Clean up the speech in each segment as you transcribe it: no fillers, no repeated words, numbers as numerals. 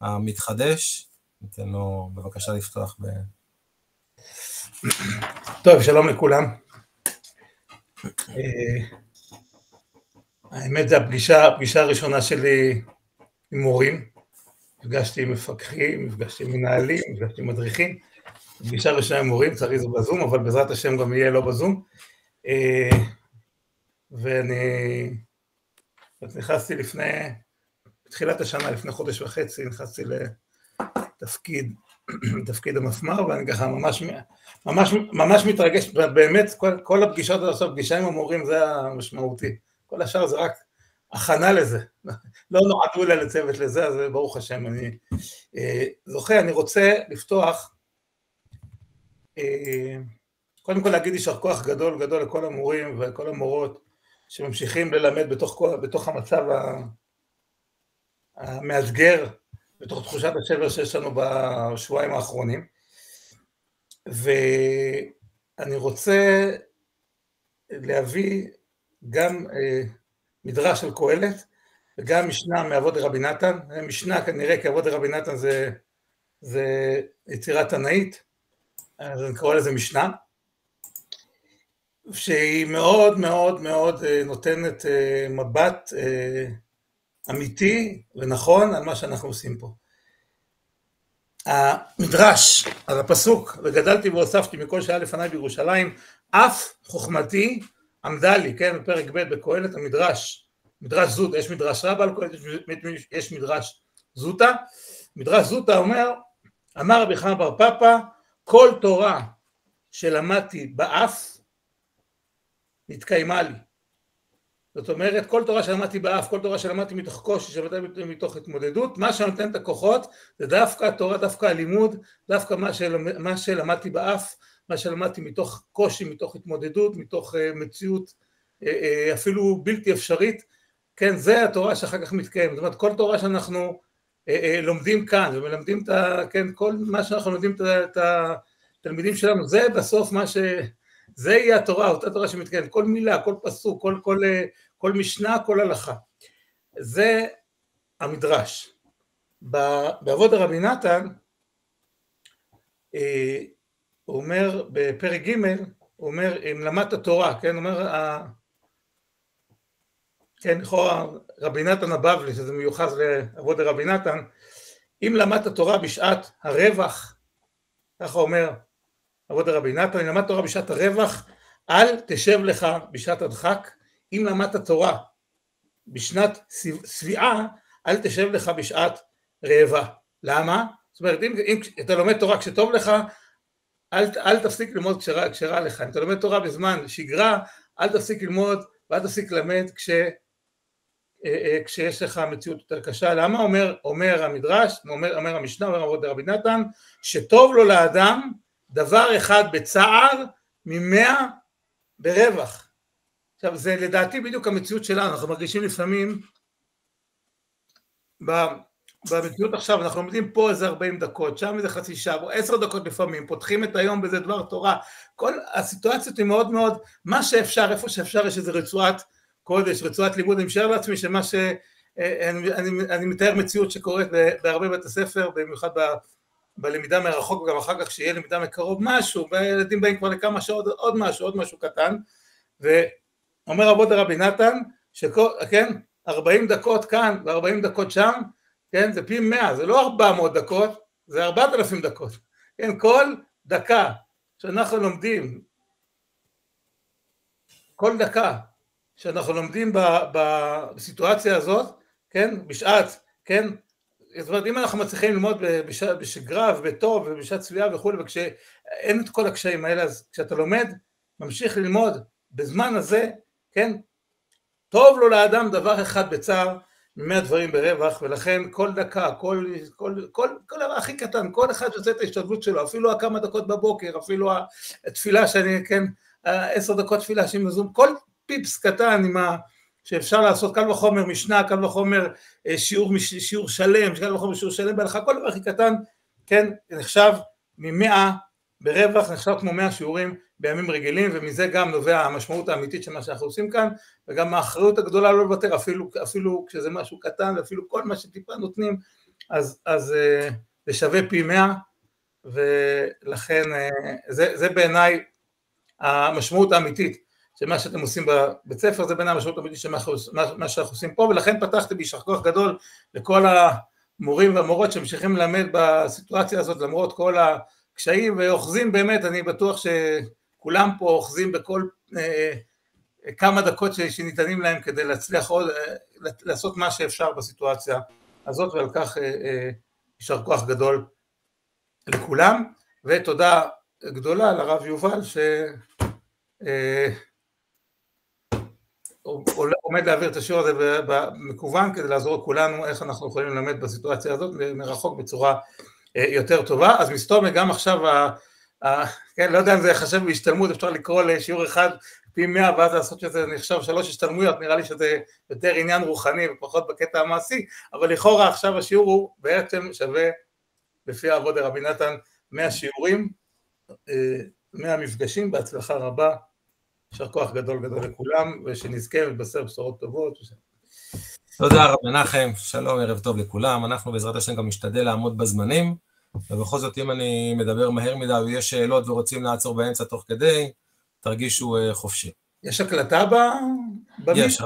המתחדש, ניתן לו בבקשה לפתוח טוב, שלום לכולם. האמת זה הפגישה הראשונה שלי עם מורים, נפגשתי עם מפקחים, נפגשתי עם מנהלים, נפגשתי עם מדריכים, פגישה ראשונה עם מורים, צריך זה בזום, אבל בעזרת השם גם יהיה לא בזום, ואני נכנסתי בתחילת השנה, לפני חודש וחצי, נכנסתי לתפקיד המפמ"ר, ואני ככה ממש מתרגש, באמת כל הפגישות עכשיו, פגישה עם המורים זה המשמעותי, כל השאר זה רק הכנה לזה, לא נועדו לה לצוות לזה, אז ברוך השם, אני זוכה, אני רוצה לפתוח, קודם כל להגיד יישר כוח גדול לכל המורים וכל המורות, שממשיכים ללמד בתוך המצב המאתגר, בתוך תחושת השבר שיש לנו בשבועיים האחרונים, ואני רוצה להביא גם מדרש של קהלת, וגם משנה מאבות דרבי נתן. משנה כנראה, כי אבות דרבי נתן זה יצירה תנאית, אז אני קורא לזה משנה, שהיא מאוד מאוד מאוד נותנת מבט אמיתי ונכון על מה שאנחנו עושים פה. המדרש, על הפסוק, וגדלתי והוספתי מכל שהיה לפניי בירושלים, אף חוכמתי עמדה לי, כן, בפרק ב' בקהלת, המדרש, מדרש זוטה, יש מדרש רבה על קהלת, יש מדרש זוטה, מדרש זוטה אומר, אמר רבי חנן בר פפא, כל תורה שלמדתי באף, נתקיימה לי. זאת אומרת, כל תורה שלמדתי באף, כל תורה שלמדתי מתוך קושי, שלמדתי מתוך התמודדות, מה שנותן את הכוחות, זה דווקא התורה, דווקא הלימוד, דווקא מה שלמדתי באף, מה שלמדתי מתוך קושי, מתוך התמודדות, מתוך מציאות אפילו בלתי אפשרית, כן, זה התורה שאחר כך מתקיים. זאת אומרת, כל תורה שאנחנו לומדים כאן, ומלמדים כן, כל מה שאנחנו לומדים את התלמידים שלנו, זה בסוף זה יהיה התורה, אותה תורה שמתקיימת, כל מילה, כל פסוק, כל משנה, כל הלכה. זה המדרש. באבות דרבי נתן, הוא אומר בפרק ג', הוא אומר, אם למדת תורה, כן, הוא אומר, כן, לכאורה רבי נתן הבבלי, שזה מיוחס לאבות דרבי נתן, אם למדת תורה בשעת הרווח, ככה אומר, אבות דרבי נתן, אם למדת תורה בשעת הרווח, אל תשב לך בשעת הדחק, אם למדת תורה בשנת שביעה, אל תשב לך בשעת רעבה. למה? זאת אומרת, אם אתה לומד תורה כשטוב לך, אל תפסיק ללמוד כשרע לך. אם אתה לומד תורה בזמן שגרה, אל תפסיק ללמוד ואל תפסיק ללמד כשיש לך מציאות יותר קשה. למה? אומר המדרש, אומר המשנה, אומר אבות דרבי נתן, שטוב לו לאדם דבר אחד בצער, 100 ברווח. עכשיו, זה לדעתי בדיוק המציאות שלנו, אנחנו מרגישים לפעמים, במציאות עכשיו, אנחנו לומדים פה איזה 40 דקות, שם איזה חצי שעה, או 10 דקות לפעמים, פותחים את היום באיזה דבר תורה, כל הסיטואציות היא מאוד מאוד, מה שאפשר, איפה שאפשר, יש איזה רצועת קודש, רצועת לימוד, אני משאר לעצמי שמה אני מתאר מציאות שקורית בהרבה בית הספר, במיוחד בלמידה מרחוק, וגם אחר כך שיהיה למידה מקרוב משהו, והילדים באים כבר לכמה שעות, עוד משהו קטן, ואומר אבות דרבי נתן, כן, 40 דקות כאן ו40 דקות שם, כן, זה פי 100, זה לא 400 דקות, זה 4,000 דקות, כן, כל דקה שאנחנו לומדים, כל דקה שאנחנו לומדים בסיטואציה הזאת, כן, בשעת, כן, זאת אומרת, אם אנחנו מצליחים ללמוד בשגרה ובטוב ובשעת צביעה וכו', וכשאין את כל הקשיים האלה, אז כשאתה לומד, ממשיך ללמוד בזמן הזה, כן, טוב לו לאדם דבר אחד בצער, 100 דברים ברווח, ולכן כל דקה, כל דבר הכי קטן, כל אחד שעושה את ההשתדלות שלו, אפילו כמה דקות בבוקר, אפילו התפילה שאני, כן, 10 דקות תפילה שמזום, כל פיפס קטן שאפשר לעשות, קל וחומר משנה, קל וחומר שיעור שלם, קל וחומר שיעור שלם בהלכה, כל דבר הכי קטן, כן, נחשב 100 ברווח, נחשב כמו 100 שיעורים בימים רגילים, ומזה גם נובע המשמעות האמיתית של מה שאנחנו עושים כאן, וגם האחריות הגדולה לא לוותר, אפילו כשזה משהו קטן, ואפילו כל מה שטיפה נותנים, אז זה שווה פי 100, ולכן זה בעיניי המשמעות האמיתית של מה שאתם עושים בבית ספר, זה בעיניי המשמעות האמיתית של מה שאנחנו עושים פה, ולכן פתחתי ביישר כוח גדול לכל המורים והמורות שממשיכים ללמד בסיטואציה הזאת, למרות כל הקשיים, ואוחזים באמת, אני בטוח שכולם פה אוחזים בכל כמה דקות שניתנים להם כדי להצליח עוד, לעשות מה שאפשר בסיטואציה הזאת, ועל כך יישר כוח גדול לכולם, ותודה גדולה לרב יובל עומד להעביר את השיעור הזה במקוון כדי לעזור לכולנו איך אנחנו יכולים ללמד בסיטואציה הזאת מרחוק בצורה יותר טובה. אז מסתום גם עכשיו, כן, לא יודע אם זה יחשב בהשתלמות, אפשר לקרוא לשיעור אחד פי 100 ואז לעשות שזה נחשב 3 השתלמויות, נראה לי שזה יותר עניין רוחני ופחות בקטע המעשי, אבל לכאורה עכשיו השיעור הוא בעצם שווה לפי העבוד רבי נתן 100 שיעורים, 100 מפגשים, בהצלחה רבה, יישר כוח גדול גדול לכולם, ושנזכה לבשר בשורות טובות. תודה רב מנחם, שלום, ערב טוב לכולם, אנחנו בעזרת השם גם משתדל לעמוד בזמנים, ובכל זאת אם אני מדבר מהר מדי ויש שאלות ורוצים לעצור באמצע תוך כדי, תרגישו חופשי. יש הקלטה יש,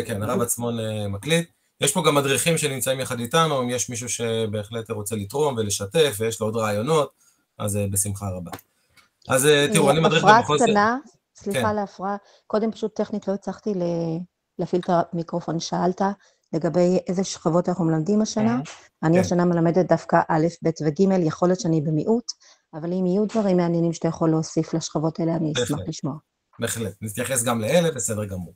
כן, הרב עצמון מקליט, יש פה גם מדריכים שנמצאים יחד איתנו, אם יש מישהו שבהחלט רוצה לתרום ולשתף, ויש לו עוד רעיונות, אז בשמחה רבה. אז תראו, אני מדריך הפרעה קטנה, סליחה להפרעה, קודם פשוט טכנית לא הצלחתי להפעיל את המיקרופון, שאלת לגבי איזה שכבות אנחנו מלמדים השנה, אני השנה מלמדת דווקא א', ב' וג', יכול להיות שאני במיעוט, אבל אם יהיו דברים מעניינים שאתה יכול להוסיף לשכבות האלה, אני אשמח לשמוע. בהחלט, נתייחס גם לאלה, בסדר גמור.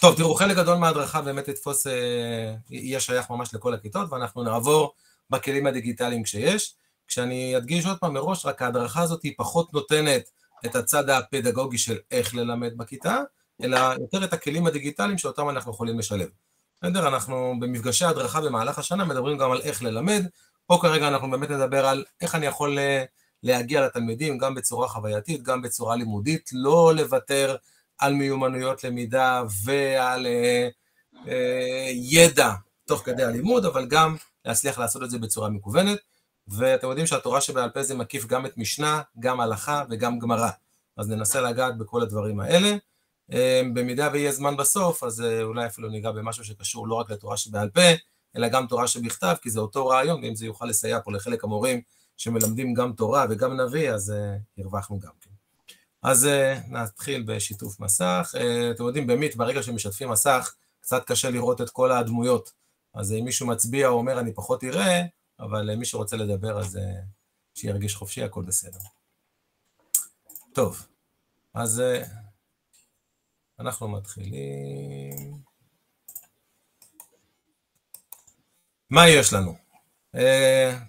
טוב, תראו, חלק גדול מההדרכה באמת יתפוס, יהיה שייך ממש לכל הכיתות, ואנחנו נעבור בכלים הדיגיטליים כשיש. כשאני אדגיש עוד פעם מראש, רק ההדרכה הזאת היא פחות נותנת את הצד הפדגוגי של איך ללמד בכיתה, אלא יותר את הכלים הדיגיטליים שאותם אנחנו יכולים לשלב. בסדר, אנחנו במפגשי ההדרכה במהלך השנה מדברים גם על איך ללמד, פה כרגע אנחנו באמת נדבר על איך אני יכול להגיע לתלמידים, גם בצורה חווייתית, גם בצורה לימודית, לא לוותר על מיומנויות למידה ועל ידע תוך כדי הלימוד, אבל גם להצליח לעשות את זה בצורה מקוונת, ואתם יודעים שהתורה שבעל פה זה מקיף גם את משנה, גם הלכה וגם גמרא, אז ננסה לגעת בכל הדברים האלה, במידה ויהיה זמן בסוף, אז אולי אפילו ניגע במשהו שקשור לא רק לתורה שבעל פה, אלא גם תורה שבכתב, כי זה אותו רעיון, ואם זה יוכל לסייע פה לחלק המורים שמלמדים גם תורה וגם נביא, אז הרווחנו גם כן. אז נתחיל בשיתוף מסך, אתם יודעים, באמת ברגע שמשתפים מסך, קצת קשה לראות את כל הדמויות, אז אם מישהו מצביע או אומר אני פחות אראה, אבל מי שרוצה לדבר אז שירגיש חופשי, הכל בסדר. טוב, אז אנחנו מתחילים. מה יש לנו?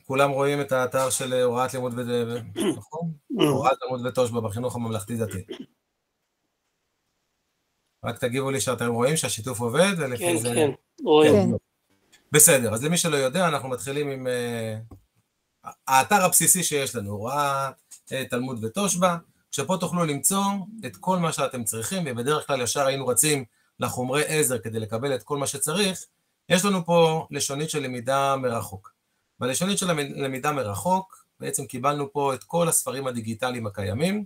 כולם רואים את האתר של הוראת לימוד נכון? הוראת לימוד ותושבע בחינוך הממלכתי דתי. רק תגיבו לי שאתם רואים שהשיתוף עובד, ולפי זה... כן, רואים. בסדר, אז למי שלא יודע, אנחנו מתחילים עם האתר הבסיסי שיש לנו, הוראת תלמוד ותושבע, שפה תוכלו למצוא את כל מה שאתם צריכים, ובדרך כלל ישר היינו רצים לחומרי עזר כדי לקבל את כל מה שצריך. יש לנו פה לשונית של למידה מרחוק. בלשונית של למידה מרחוק, בעצם קיבלנו פה את כל הספרים הדיגיטליים הקיימים,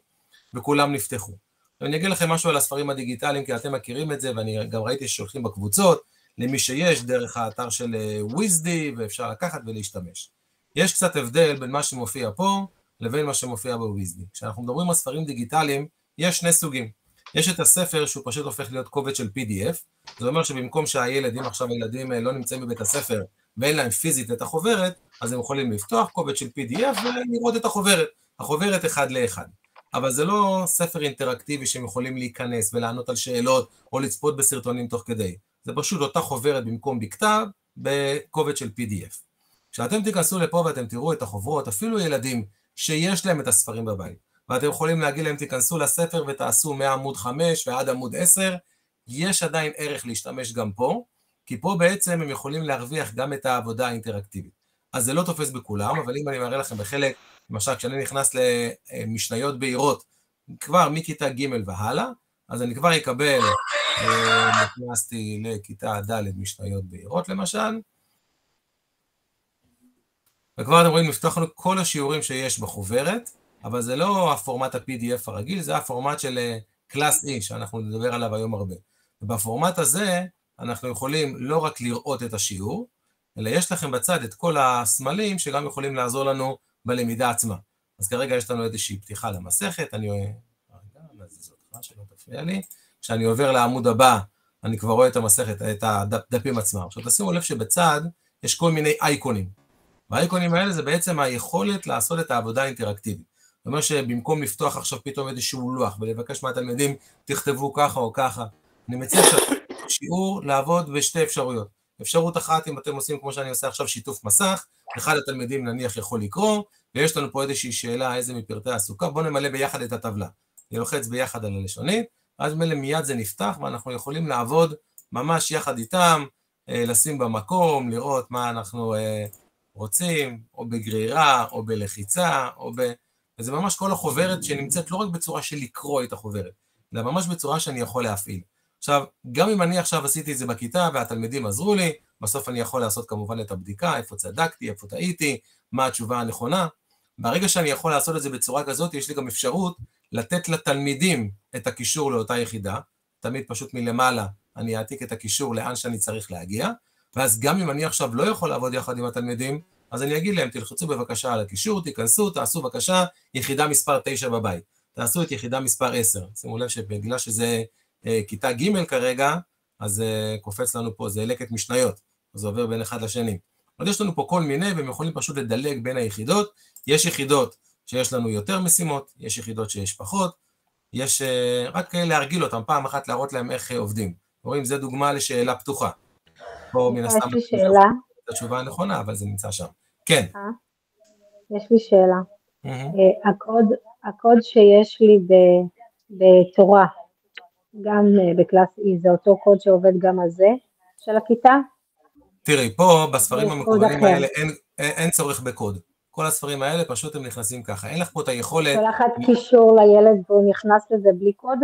וכולם נפתחו. אני אגיד לכם משהו על הספרים הדיגיטליים, כי אתם מכירים את זה, ואני גם ראיתי ששולחים בקבוצות, למי שיש דרך האתר של וויזדי, ואפשר לקחת ולהשתמש. יש קצת הבדל בין מה שמופיע פה, לבין מה שמופיע בוויזדי. כשאנחנו מדברים על ספרים דיגיטליים, יש שני סוגים. יש את הספר שהוא פשוט הופך להיות קובץ של PDF, זה אומר שבמקום שהילדים עכשיו הילדים לא נמצאים בבית הספר, ואין להם פיזית את החוברת, אז הם יכולים לפתוח קובץ של PDF ולראות את החוברת. החוברת אחד לאחד. אבל זה לא ספר אינטראקטיבי שהם יכולים להיכנס ולענות על שאלות, או לצפות בסרטונים תוך כדי. זה פשוט אותה חוברת במקום בכתב, בקובץ של PDF. כשאתם תיכנסו לפה ואתם תראו את החוברות, אפילו ילדים שיש להם את הספרים בבית, ואתם יכולים להגיד להם תיכנסו לספר ותעשו מעמוד 5 ועד עמוד 10, יש עדיין ערך להשתמש גם פה, כי פה בעצם הם יכולים להרוויח גם את העבודה האינטראקטיבית. אז זה לא תופס בכולם, אבל אם אני מראה לכם בחלק, למשל כשאני נכנס למשניות בהירות, כבר מכיתה ג' והלאה, אז אני כבר אקבל, נכנסתי לכיתה ד' משניות בהירות למשל, וכבר אתם רואים, נפתח לנו כל השיעורים שיש בחוברת, אבל זה לא הפורמט ה-PDF הרגיל, זה הפורמט של קלאס E, שאנחנו נדבר עליו היום הרבה. ובפורמט הזה, אנחנו יכולים לא רק לראות את השיעור, אלא יש לכם בצד את כל הסמלים שגם יכולים לעזור לנו בלמידה עצמה. אז כרגע יש לנו איזושהי פתיחה למסכת, אני נזיז אותך, שלא תפריע לי. כשאני עובר לעמוד הבא, אני כבר רואה את המסכת, את הדפים עצמם. עכשיו תשימו לב שבצד יש כל מיני אייקונים. והאייקונים האלה זה בעצם היכולת לעשות את העבודה האינטראקטיבית. זאת אומרת שבמקום לפתוח עכשיו פתאום איזשהו לוח ולבקש מהתלמידים, תכתבו ככה או ככה, אני מציע שיעור לעבוד בשתי אפשרויות. אפשרות אחת, אם אתם עושים כמו שאני עושה עכשיו שיתוף מסך, אחד התלמידים נניח יכול לקרוא, ויש לנו פה איזושהי שאלה, איזה מפרטי הסוכה, בואו נמלא ביחד את הטבלה. נלוחץ ביחד על הלשונית, אז מיד זה נפתח, ואנחנו יכולים לעבוד ממש יחד איתם, לשים במקום, לראות מה אנחנו רוצים, או בגרירה, או בלחיצה, וזה ממש כל החוברת שנמצאת לא רק בצורה של לקרוא את החוברת, אלא ממש בצורה שאני יכול להפעיל. עכשיו, גם אם אני עכשיו עשיתי את זה בכיתה והתלמידים עזרו לי, בסוף אני יכול לעשות כמובן את הבדיקה, איפה צדקתי, איפה טעיתי, מה התשובה הנכונה. ברגע שאני יכול לעשות את זה בצורה כזאת, יש לי גם אפשרות לתת לתלמידים את הקישור לאותה יחידה, תמיד פשוט מלמעלה אני אעתיק את הקישור לאן שאני צריך להגיע, ואז גם אם אני עכשיו לא יכול לעבוד יחד עם התלמידים, אז אני אגיד להם, תלחצו בבקשה על הקישור, תיכנסו, תעשו בבקשה יחידה מספר 9 בבית, תעשו את יחידה מספר 10, שימו לב שבגלל שזה כיתה ג' כרגע, אז קופץ לנו פה, זה לקט משניות, אז זה עובר בין אחד לשני. אז יש לנו פה כל מיני, והם יכולים פשוט לדלג בין היחידות, יש יחידות שיש לנו יותר משימות, יש יחידות שיש פחות, יש רק להרגיל אותם, פעם אחת להראות להם איך עובדים. רואים, זה דוגמה לשאלה פתוחה. פה מן הסתם, יש לי שאלה. זו התשובה הנכונה, אבל זה נמצא שם. כן. יש לי שאלה. הקוד שיש לי בתורה, גם בקלאס E, זה אותו קוד שעובד גם על זה, של הכיתה? תראי, פה בספרים המקוונים האלה אין צורך בקוד. כל הספרים האלה פשוט הם נכנסים ככה. אין לך פה את היכולת... שולחת קישור לילד והוא נכנס לזה בלי קוד?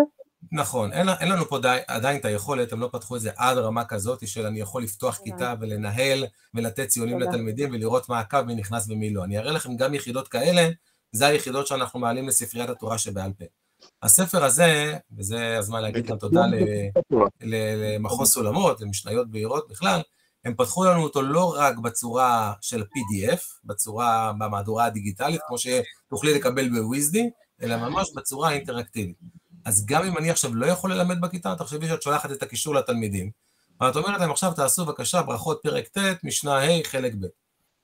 נכון, אין לנו פה עדיין את היכולת, הם לא פתחו את זה עד רמה כזאת, של אני יכול לפתוח כיתה ולנהל ולתת ציונים לתלמידים ולראות מה הקו, מי נכנס ומי לא. אני אראה לכם גם יחידות כאלה, זה היחידות שאנחנו מעלים לספריית התורה שבעל פה. הספר הזה, וזה הזמן להגיד גם תודה למחוז סולמות, למשניות בהירות בכלל, הם פתחו לנו אותו לא רק בצורה של PDF, בצורה במהדורה הדיגיטלית, כמו שתוכלי לקבל בוויזדי, אלא ממש בצורה אינטראקטיבית. אז גם אם אני עכשיו לא יכול ללמד בכיתה, תחשבי שאת שולחת את הקישור לתלמידים, ואת אומרת להם עכשיו תעשו בבקשה ברכות פרק ט', משנה ה', חלק ב'.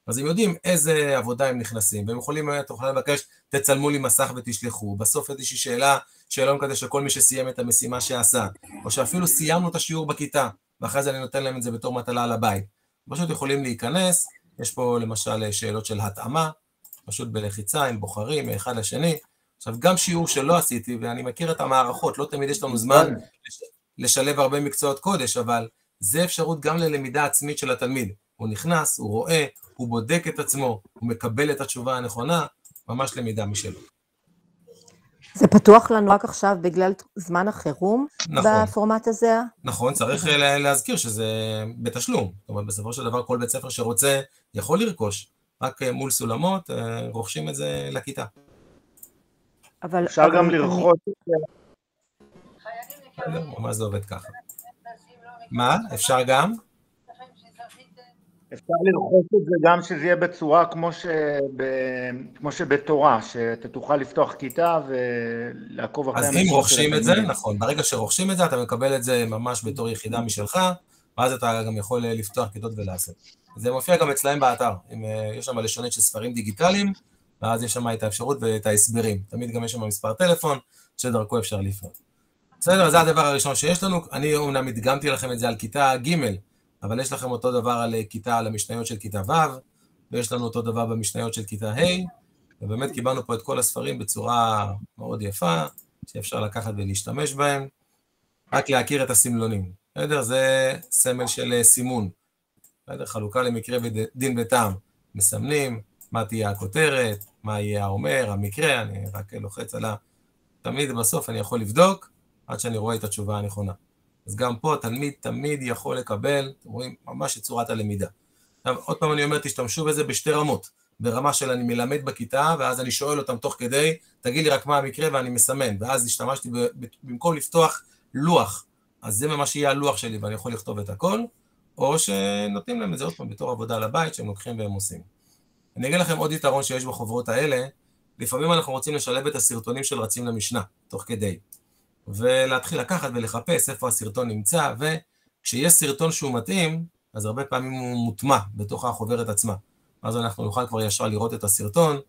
אז הם יודעים איזה עבודה הם נכנסים, והם יכולים לבקש, תצלמו לי מסך ותשלחו, בסוף איזושהי שאלון כזה שכל מי שסיים את המשימה שעשה, או שאפילו סיימנו את השיעור בכיתה, ואחרי זה אני נותן להם את זה בתור מטלה על הבית. פשוט יכולים להיכנס, יש פה למשל שאלות של התאמה, פשוט בלחיצה, הם בוחרים מאחד לשני. עכשיו גם שיעור שלא עשיתי, ואני מכיר את המערכות, לא תמיד יש לנו זמן לשלב הרבה מקצועות קודש, אבל זה אפשרות גם ללמידה עצמית של התלמיד. הוא נכנס, הוא רואה, הוא בודק את עצמו, הוא מקבל את התשובה הנכונה, ממש למידה משלו. זה פתוח לנו רק עכשיו בגלל זמן החירום, נכון. בפורמט הזה? נכון, צריך להזכיר שזה בתשלום. זאת אומרת, בסופו של דבר כל בית ספר שרוצה יכול לרכוש, רק מול סולמות רוכשים את זה לכיתה. אפשר גם לרכוש את זה. מה זה עובד ככה? מה? אפשר גם? אפשר לרכוש את זה גם שזה יהיה בצורה כמו שבתורה, שתוכל לפתוח כיתה ולעקוב אחרי... אז אם רוכשים את זה, נכון, ברגע שרוכשים את זה, אתה מקבל את זה ממש בתור יחידה משלך, ואז אתה גם יכול לפתוח כיתות ולעשות. זה מופיע גם אצלהם באתר, יש שם לשונית של ספרים דיגיטליים, ואז יש שם את האפשרות ואת ההסברים. תמיד גם יש שם מספר טלפון, שדרכו אפשר לפנות. בסדר, זה הדבר הראשון שיש לנו. אני אומנם הדגמתי לכם את זה על כיתה ג', אבל יש לכם אותו דבר על כיתה, על המשניות של כיתה ו', ויש לנו אותו דבר במשניות של כיתה ה', ובאמת קיבלנו פה את כל הספרים בצורה מאוד יפה, שאפשר לקחת ולהשתמש בהם, רק להכיר את הסמלונים. בסדר, זה סמל של סימון. בסדר, חלוקה למקרה ודין וטעם. מסמנים, מה תהיה הכותרת, מה יהיה האומר, המקרה, אני רק לוחץ עליו. תמיד בסוף אני יכול לבדוק, עד שאני רואה את התשובה הנכונה. אז גם פה תלמיד תמיד יכול לקבל, אתם רואים, ממש את צורת הלמידה. עכשיו, עוד פעם אני אומר, תשתמשו בזה בשתי רמות. ברמה של אני מלמד בכיתה, ואז אני שואל אותם תוך כדי, תגיד לי רק מה המקרה ואני מסמן, ואז השתמשתי במקום לפתוח לוח, אז זה ממש יהיה הלוח שלי ואני יכול לכתוב את הכל, או שנותנים להם את זה עוד פעם בתור עבודה לבית שהם לוקחים והם עושים. אני אגיד לכם עוד יתרון שיש בחוברות האלה, לפעמים אנחנו רוצים לשלב את הסרטונים של רצים למשנה, תוך כדי, ולהתחיל לקחת ולחפש איפה הסרטון נמצא, וכשיש סרטון שהוא מתאים, אז הרבה פעמים הוא מוטמע בתוך החוברת עצמה. אז אנחנו נוכל כבר ישר לראות את הסרטון,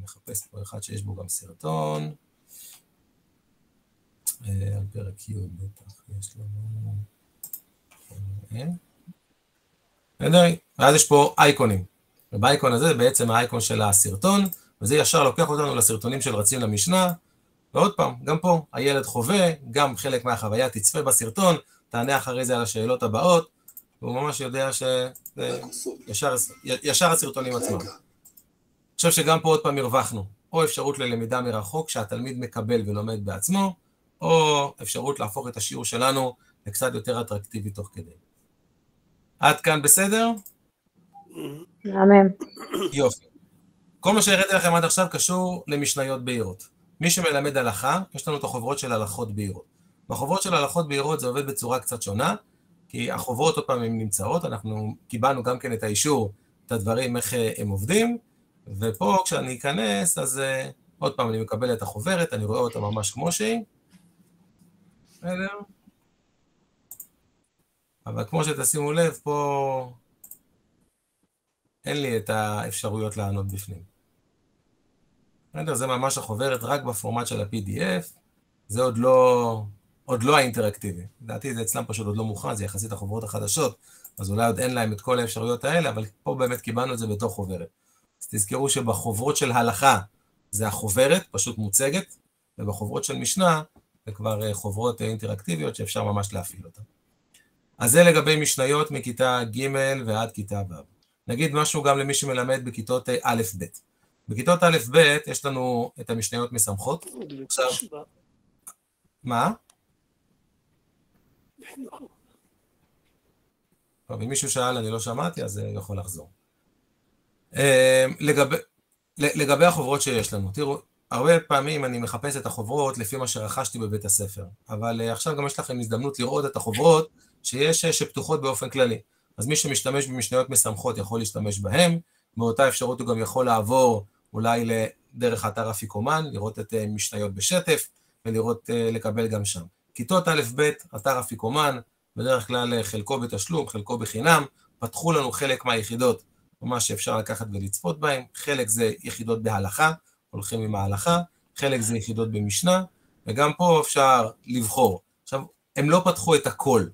נחפש פה אחד שיש בו גם סרטון, על פרק י' בטח, יש לנו... ואז יש פה אייקונים, ובאייקון הזה בעצם האייקון של הסרטון, וזה ישר לוקח אותנו לסרטונים של רצים למשנה, ועוד פעם, גם פה הילד חווה, גם חלק מהחוויה תצפה בסרטון, תענה אחרי זה על השאלות הבאות, והוא ממש יודע שישר הסרטונים עצמם. אני חושב שגם פה עוד פעם הרווחנו, או אפשרות ללמידה מרחוק שהתלמיד מקבל ולומד בעצמו, או אפשרות להפוך את השיעור שלנו לקצת יותר אטרקטיבי תוך כדי. עד כאן בסדר? אמן. יופי. כל מה שהראיתי לכם עד עכשיו קשור למשניות בהירות. מי שמלמד הלכה, יש לנו את החוברות של הלכות בהירות. בחוברות של הלכות בהירות זה עובד בצורה קצת שונה, כי החוברות עוד פעם הן נמצאות, אנחנו קיבלנו גם כן את האישור, את הדברים, איך הם עובדים, ופה כשאני אכנס, אז עוד פעם אני מקבל את החוברת, אני רואה אותה ממש כמו שהיא. בסדר? אבל כמו שתשימו לב, פה אין לי את האפשרויות לענות בפנים. בסדר? זה ממש החוברת רק בפורמט של ה-PDF, זה עוד לא האינטראקטיבי. לדעתי זה אצלם פשוט עוד לא מוכן, זה יחסית החוברות החדשות, אז אולי עוד אין להם את כל האפשרויות האלה, אבל פה באמת קיבלנו את זה בתוך חוברת. אז תזכרו שבחוברות של הלכה זה החוברת, פשוט מוצגת, ובחוברות של משנה זה כבר חוברות אינטראקטיביות שאפשר ממש להפעיל אותן. אז זה לגבי משניות מכיתה ג' ועד כיתה ו'. נגיד משהו גם למי שמלמד בכיתות א'-ב'. בכיתות א'-ב' יש לנו את המשניות משמחות. עכשיו, מה? טוב, אם מישהו שאל, אני לא שמעתי, אז יכול לחזור. לגבי החוברות שיש לנו, תראו, הרבה פעמים אני מחפש את החוברות לפי מה שרכשתי בבית הספר, אבל עכשיו גם יש לכם הזדמנות לראות את החוברות שפתוחות באופן כללי. אז מי שמשתמש במשניות משמחות יכול להשתמש בהם, מאותה אפשרות הוא גם יכול לעבור אולי לדרך אתר אפיקומן, לראות את משניות בשטף, ולראות לקבל גם שם. כיתות א'-ב', אתר אפיקומן, בדרך כלל חלקו בתשלום, חלקו בחינם, פתחו לנו חלק מהיחידות, ממש שאפשר לקחת ולצפות בהם, חלק זה יחידות בהלכה, הולכים עם ההלכה, חלק זה יחידות במשנה, וגם פה אפשר לבחור. עכשיו, הם לא פתחו את הכל,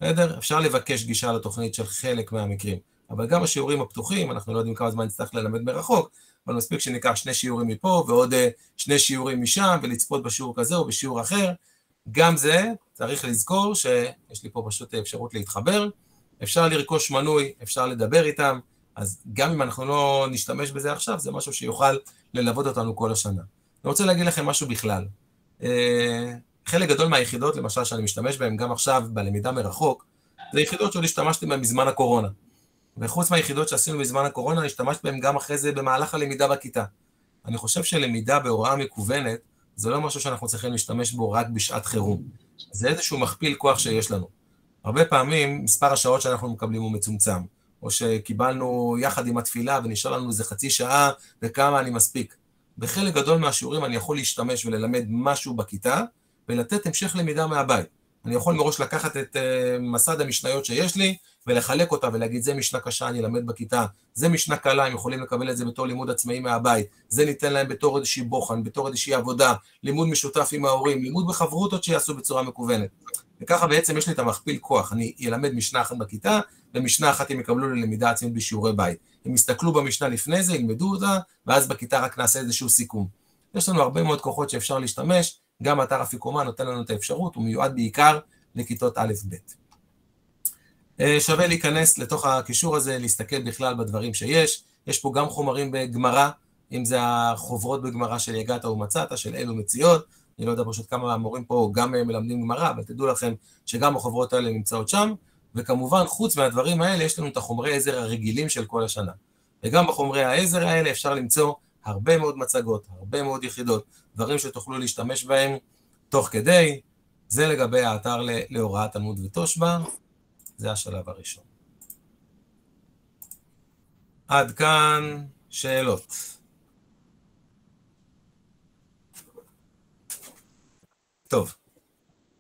בסדר? אפשר לבקש גישה לתוכנית של חלק מהמקרים, אבל גם השיעורים הפתוחים, אנחנו לא יודעים כמה זמן נצטרך ללמד מרחוק, אבל מספיק שניקח 2 שיעורים מפה, ועוד 2 שיעורים משם, ולצפות בשיעור כזה או בשיעור אחר, גם זה צריך לזכור שיש לי פה פשוט אפשרות להתחבר, אפשר לרכוש מנוי, אפשר לדבר איתם, אז גם אם אנחנו לא נשתמש בזה עכשיו, זה משהו שיוכל ללוות אותנו כל השנה. אני רוצה להגיד לכם משהו בכלל. חלק גדול מהיחידות, למשל שאני משתמש בהן גם עכשיו בלמידה מרחוק, זה יחידות שעוד השתמשתי בהן מזמן הקורונה. וחוץ מהיחידות שעשינו בזמן הקורונה, השתמשתי בהן גם אחרי זה במהלך הלמידה בכיתה. אני חושב שלמידה בהוראה מקוונת, זה לא משהו שאנחנו צריכים להשתמש בו רק בשעת חירום. זה איזשהו מכפיל כוח שיש לנו. הרבה פעמים מספר השעות שאנחנו מקבלים הוא מצומצם, או שקיבלנו יחד עם התפילה ונשאר לנו איזה חצי שעה וכמה אני מספיק. בחלק גדול מהשיעורים אני יכול להשתמש וללמד משהו בכיתה, ולתת המשך למידה מהבית. אני יכול מראש לקחת את מסד המשניות שיש לי, ולחלק אותה ולהגיד, זה משנה קשה, אני אלמד בכיתה, זה משנה קלה, הם יכולים לקבל את זה בתור לימוד עצמאי מהבית, זה ניתן להם בתור איזושהי בוחן, בתור איזושהי עבודה, לימוד משותף עם ההורים, לימוד בחברותות שיעשו בצורה מקוונת. וככה בעצם יש לי את המכפיל כוח, אני אלמד משנה אחת בכיתה, ומשנה אחת הם יקבלו ללמידה עצמית בשיעורי בית. הם יסתכלו במשנה לפני זה, ילמדו אותה, ואז בכיתה רק נעשה איזשהו סיכום. יש לנו הרבה מאוד כוחות שאפשר להשתמש, גם אתר אפיקומן נותן לנו את האפשרות, הוא מיועד בעיקר לכיתות א'-ב'. שווה להיכנס לתוך הקישור הזה, להסתכל בכלל בדברים שיש, יש פה גם חומרים בגמרא, אם זה החוברות בגמרא של יגעת ומצאת, של אלו מציאות, אני לא יודע פשוט כמה המורים פה גם מלמדים גמרא, אבל תדעו לכם שגם החוברות האלה נמצאות שם, וכמובן חוץ מהדברים האלה יש לנו את החומרי עזר הרגילים של כל השנה. וגם בחומרי העזר האלה אפשר למצוא הרבה מאוד מצגות, הרבה מאוד יחידות, דברים שתוכלו להשתמש בהם תוך כדי. זה לגבי האתר להוראת תלמוד ותושב"ע, זה השלב הראשון. עד כאן שאלות. טוב,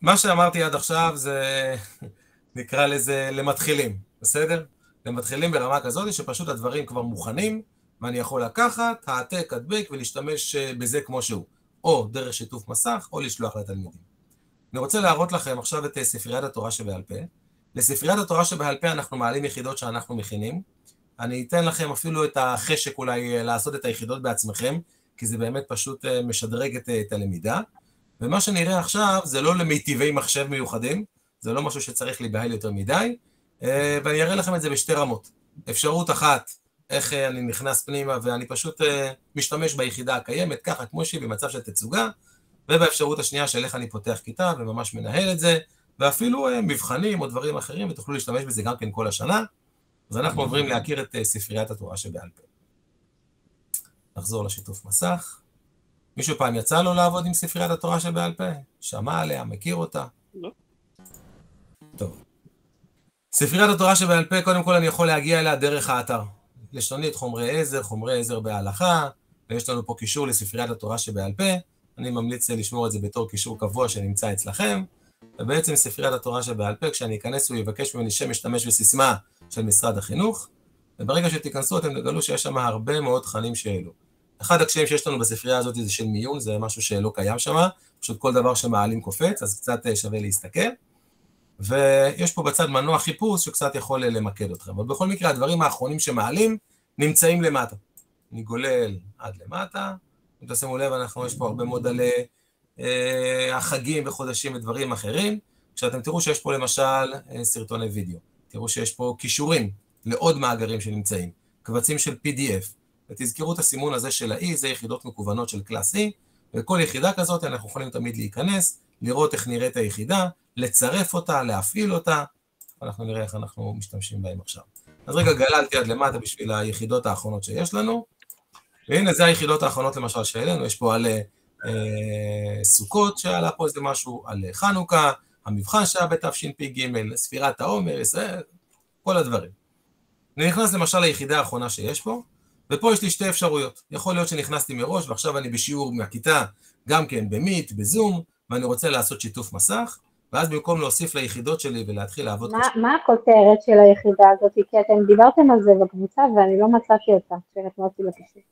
מה שאמרתי עד עכשיו זה, נקרא לזה למתחילים, בסדר? למתחילים ברמה כזאת שפשוט הדברים כבר מוכנים, ואני יכול לקחת, העתק, הדבק ולהשתמש בזה כמו שהוא, או דרך שיתוף מסך, או לשלוח לתלמידים. אני רוצה להראות לכם עכשיו את ספריית התורה שבעל פה. לספריית התורה שבעל פה אנחנו מעלים יחידות שאנחנו מכינים. אני אתן לכם אפילו את החשק אולי לעשות את היחידות בעצמכם, כי זה באמת פשוט משדרג את הלמידה. ומה שנראה עכשיו זה לא למיטיבי מחשב מיוחדים, זה לא משהו שצריך להיבהל יותר מדי, ואני אראה לכם את זה בשתי רמות. אפשרות אחת, איך אני נכנס פנימה ואני פשוט משתמש ביחידה הקיימת, ככה כמו שהיא במצב של תצוגה, ובאפשרות השנייה של איך אני פותח כיתה וממש מנהל את זה, ואפילו מבחנים או דברים אחרים, ותוכלו להשתמש בזה גם כן כל השנה. אז אנחנו עוברים להכיר את ספריית התורה שבעל פה. נחזור לשיתוף מסך. מישהו פעם יצא לו לעבוד עם ספריית התורה שבעל פה? שמע עליה, מכיר אותה? לא. טוב. ספריית התורה שבעל פה, קודם כל אני יכול להגיע אליה דרך האתר. לשונית, חומרי עזר בהלכה, ויש לנו פה קישור לספריית התורה שבעל פה. אני ממליץ לשמור את זה בתור קישור קבוע שנמצא אצלכם. ובעצם ספריית התורה שבעל פה, כשאני אכנס הוא יבקש ממני שם משתמש וסיסמה של משרד החינוך, וברגע שתיכנסו אתם תגלו שיש שם הרבה מאוד תכנים שאלו. אחד הקשיים שיש לנו בספרייה הזאת זה של מיון, זה משהו שלא קיים שם, פשוט כל דבר שמעלים קופץ, אז קצת שווה להסתכל. ויש פה בצד מנוע חיפוש שקצת יכול למקד אתכם. אבל בכל מקרה, הדברים האחרונים שמעלים נמצאים למטה. אני גולל עד למטה, אם תשימו לב, יש פה הרבה מאוד על החגים וחודשים ודברים אחרים. כשאתם תראו שיש פה למשל סרטוני וידאו, תראו שיש פה קישורים לעוד מאגרים שנמצאים, קבצים של PDF, ותזכרו את הסימון הזה של ה-E, זה יחידות מקוונות של קלאס E, וכל יחידה כזאת אנחנו יכולים תמיד להיכנס, לראות איך נראית היחידה, לצרף אותה, להפעיל אותה, אנחנו נראה איך אנחנו משתמשים בהם עכשיו. אז רגע גללתי עד למטה בשביל היחידות האחרונות שיש לנו, והנה זה היחידות האחרונות למשל שאלינו, יש פה על סוכות שעלה פה איזה משהו, על חנוכה, המבחן שהיה בתשפ"ג, ספירת העומר, כל הדברים. אני נכנס למשל ליחידה האחרונה שיש פה, ופה יש לי שתי אפשרויות. יכול להיות שנכנסתי מראש, ועכשיו אני בשיעור מהכיתה, גם כן במיט, בזום, ואני רוצה לעשות שיתוף מסך, ואז במקום להוסיף ליחידות שלי ולהתחיל לעבוד... מה הכותרת של היחידה הזאת? כי אתם דיברתם על זה בקבוצה, ואני לא מצאתי אותה, כשנכנסתי לקישור.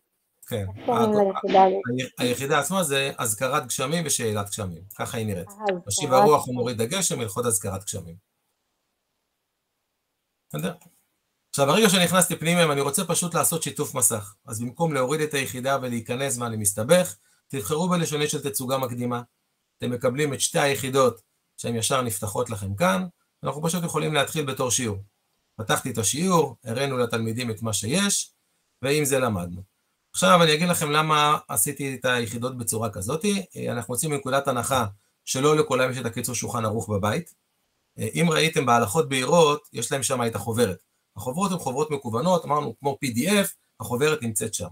כן. היחידה עצמה זה הזכרת גשמים ושאלת גשמים. ככה היא נראית. משיב הרוח ומוריד הגשם, הלכות הזכרת גשמים. בסדר? עכשיו, ברגע שנכנסתי פנימה, אני רוצה פשוט לעשות שיתוף מסך. אז במקום להוריד את היחידה ולהיכנס מה אני מסתבך, תבחרו בלשונית של תצוגה מקדימה. אתם מקבלים את שתי היחידות שהן ישר נפתחות לכם כאן, אנחנו פשוט יכולים להתחיל בתור שיעור. פתחתי את השיעור, הראינו לתלמידים את מה שיש, ועם זה למדנו. עכשיו אני אגיד לכם למה עשיתי את היחידות בצורה כזאת. אנחנו רוצים מנקודת הנחה שלא לכולם יש את הקיצור שולחן ערוך בבית. אם ראיתם בהלכות בהירות, יש להם שם את החוברת. החוברות הן חוברות מקוונות, אמרנו כמו PDF, החוברת נמצאת שם.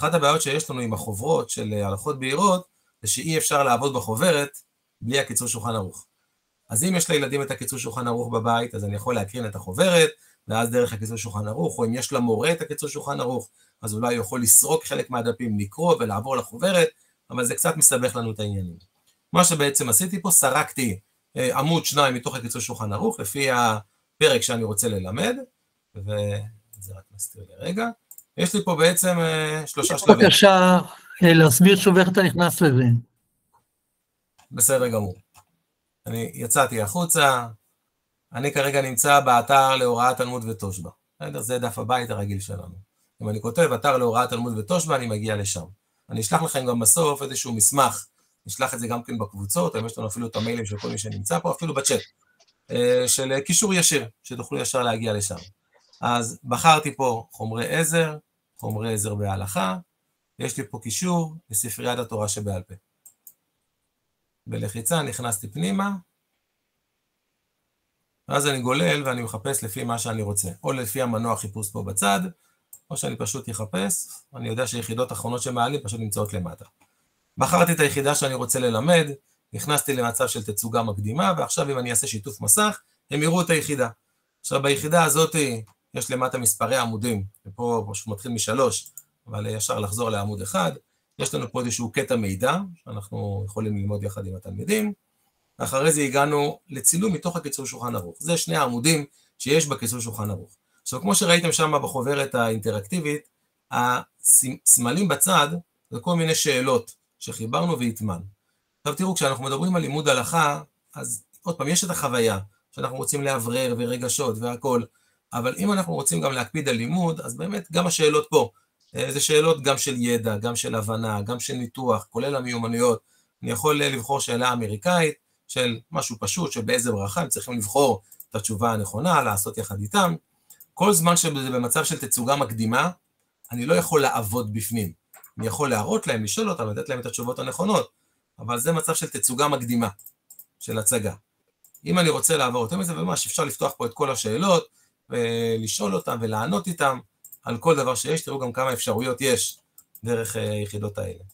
אחת הבעיות שיש לנו עם החוברות של הלכות בהירות, זה שאי אפשר לעבוד בחוברת בלי הקיצור שולחן ערוך. אז אם יש לילדים את הקיצור שולחן ערוך בבית, אז אני יכול להקרין את החוברת, ואז דרך הקיצור שולחן ערוך, או אם יש למורה את הקיצור שולחן ערוך, אז אולי הוא יכול לסרוק חלק מהדפים, לקרוא ולעבור לחוברת, אבל זה קצת מסבך לנו את העניינים. מה שבעצם עשיתי פה, סרקתי עמוד 2 מתוך הקיצור שולחן ערוך, לפי הפרק שאני רוצה ללמד, וזה רק נסתיר לרגע. יש לי פה בעצם 3 שלבים. בבקשה, להסביר שוב איך אתה נכנס לזה. בסדר גמור. אני יצאתי החוצה, אני כרגע נמצא באתר להוראת תלמוד ותושב"ע. זה דף הבית הרגיל שלנו. אם אני כותב אתר להוראת תלמוד ותושב"ע, אני מגיע לשם. אני אשלח לכם גם בסוף איזשהו מסמך, נשלח את זה גם כן בקבוצות, יש לנו אפילו את המיילים של כל מי שנמצא פה, אפילו בצ'אט, של קישור ישיר, שתוכלו ישר להגיע לשם. אז בחרתי פה חומרי עזר בהלכה, יש לי פה קישור לספריית התורה שבעל פה. בלחיצה נכנסתי פנימה, ואז אני גולל ואני מחפש לפי מה שאני רוצה, או לפי המנוע חיפוש פה בצד, או שאני פשוט אחפש, אני יודע שיחידות אחרונות שמעלים פשוט נמצאות למטה. בחרתי את היחידה שאני רוצה ללמד, נכנסתי למצב של תצוגה מקדימה, ועכשיו אם אני אעשה שיתוף מסך, הם יראו את היחידה. עכשיו ביחידה הזאת יש למטה מספרי עמודים, ופה פשוט מתחיל מ3, אבל ישר לחזור לעמוד אחד, יש לנו פה איזשהו קטע מידע, שאנחנו יכולים ללמוד יחד עם התלמידים, ואחרי זה הגענו לצילום מתוך הקיצור שולחן ערוך. זה שני העמודים שיש בקיצור שולחן ערוך. עכשיו, כמו שראיתם שם בחוברת האינטראקטיבית, הסמלים בצד זה כל מיני שאלות שחיברנו והטמענו. עכשיו תראו, כשאנחנו מדברים על לימוד הלכה, אז עוד פעם, יש את החוויה, שאנחנו רוצים להברר ורגשות והכל, אבל אם אנחנו רוצים גם להקפיד על לימוד, אז באמת גם השאלות פה, זה שאלות גם של ידע, גם של הבנה, גם של ניתוח, כולל המיומנויות. אני יכול לבחור שאלה אמריקאית, של משהו פשוט, שבאיזה ברכה הם צריכים לבחור את התשובה הנכונה, לעשות יחד איתם. כל זמן שזה במצב של תצוגה מקדימה, אני לא יכול לעבוד בפנים. אני יכול להראות להם, לשאול אותם, לתת להם את התשובות הנכונות, אבל זה מצב של תצוגה מקדימה, של הצגה. אם אני רוצה לעבור אותם את זה, וממש אפשר לפתוח פה את כל השאלות, ולשאול אותם ולענות איתם על כל דבר שיש. תראו גם כמה אפשרויות יש דרך היחידות האלה.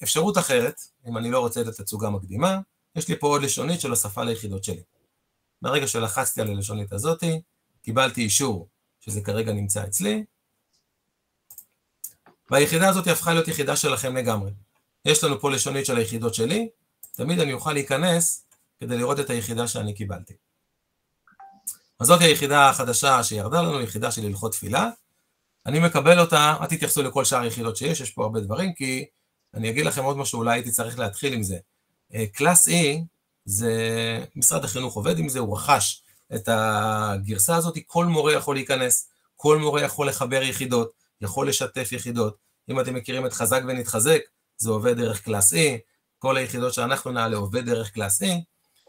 אפשרות אחרת, אם אני לא רוצה את התצוגה מקדימה, יש לי פה עוד לשונית של השפה ליחידות שלי. ברגע שלחצתי על הלשונית הזאת, קיבלתי אישור שזה כרגע נמצא אצלי, והיחידה הזאת הפכה להיות יחידה שלכם לגמרי. יש לנו פה לשונית של היחידות שלי, תמיד אני אוכל להיכנס כדי לראות את היחידה שאני קיבלתי. אז זאת היחידה החדשה שירדה לנו, יחידה של הלכות תפילה. אני מקבל אותה, אל תתייחסו לכל שאר היחידות שיש פה הרבה דברים, כי אני אגיד לכם עוד משהו, אולי הייתי צריך להתחיל עם זה. קלאס E, זה משרד החינוך עובד עם זה, הוא רכש את הגרסה הזאת, כל מורה יכול להיכנס, כל מורה יכול לחבר יחידות, יכול לשתף יחידות. אם אתם מכירים את חזק ונתחזק, זה עובד דרך קלאס E, כל היחידות שאנחנו נעלה עובד דרך קלאס E,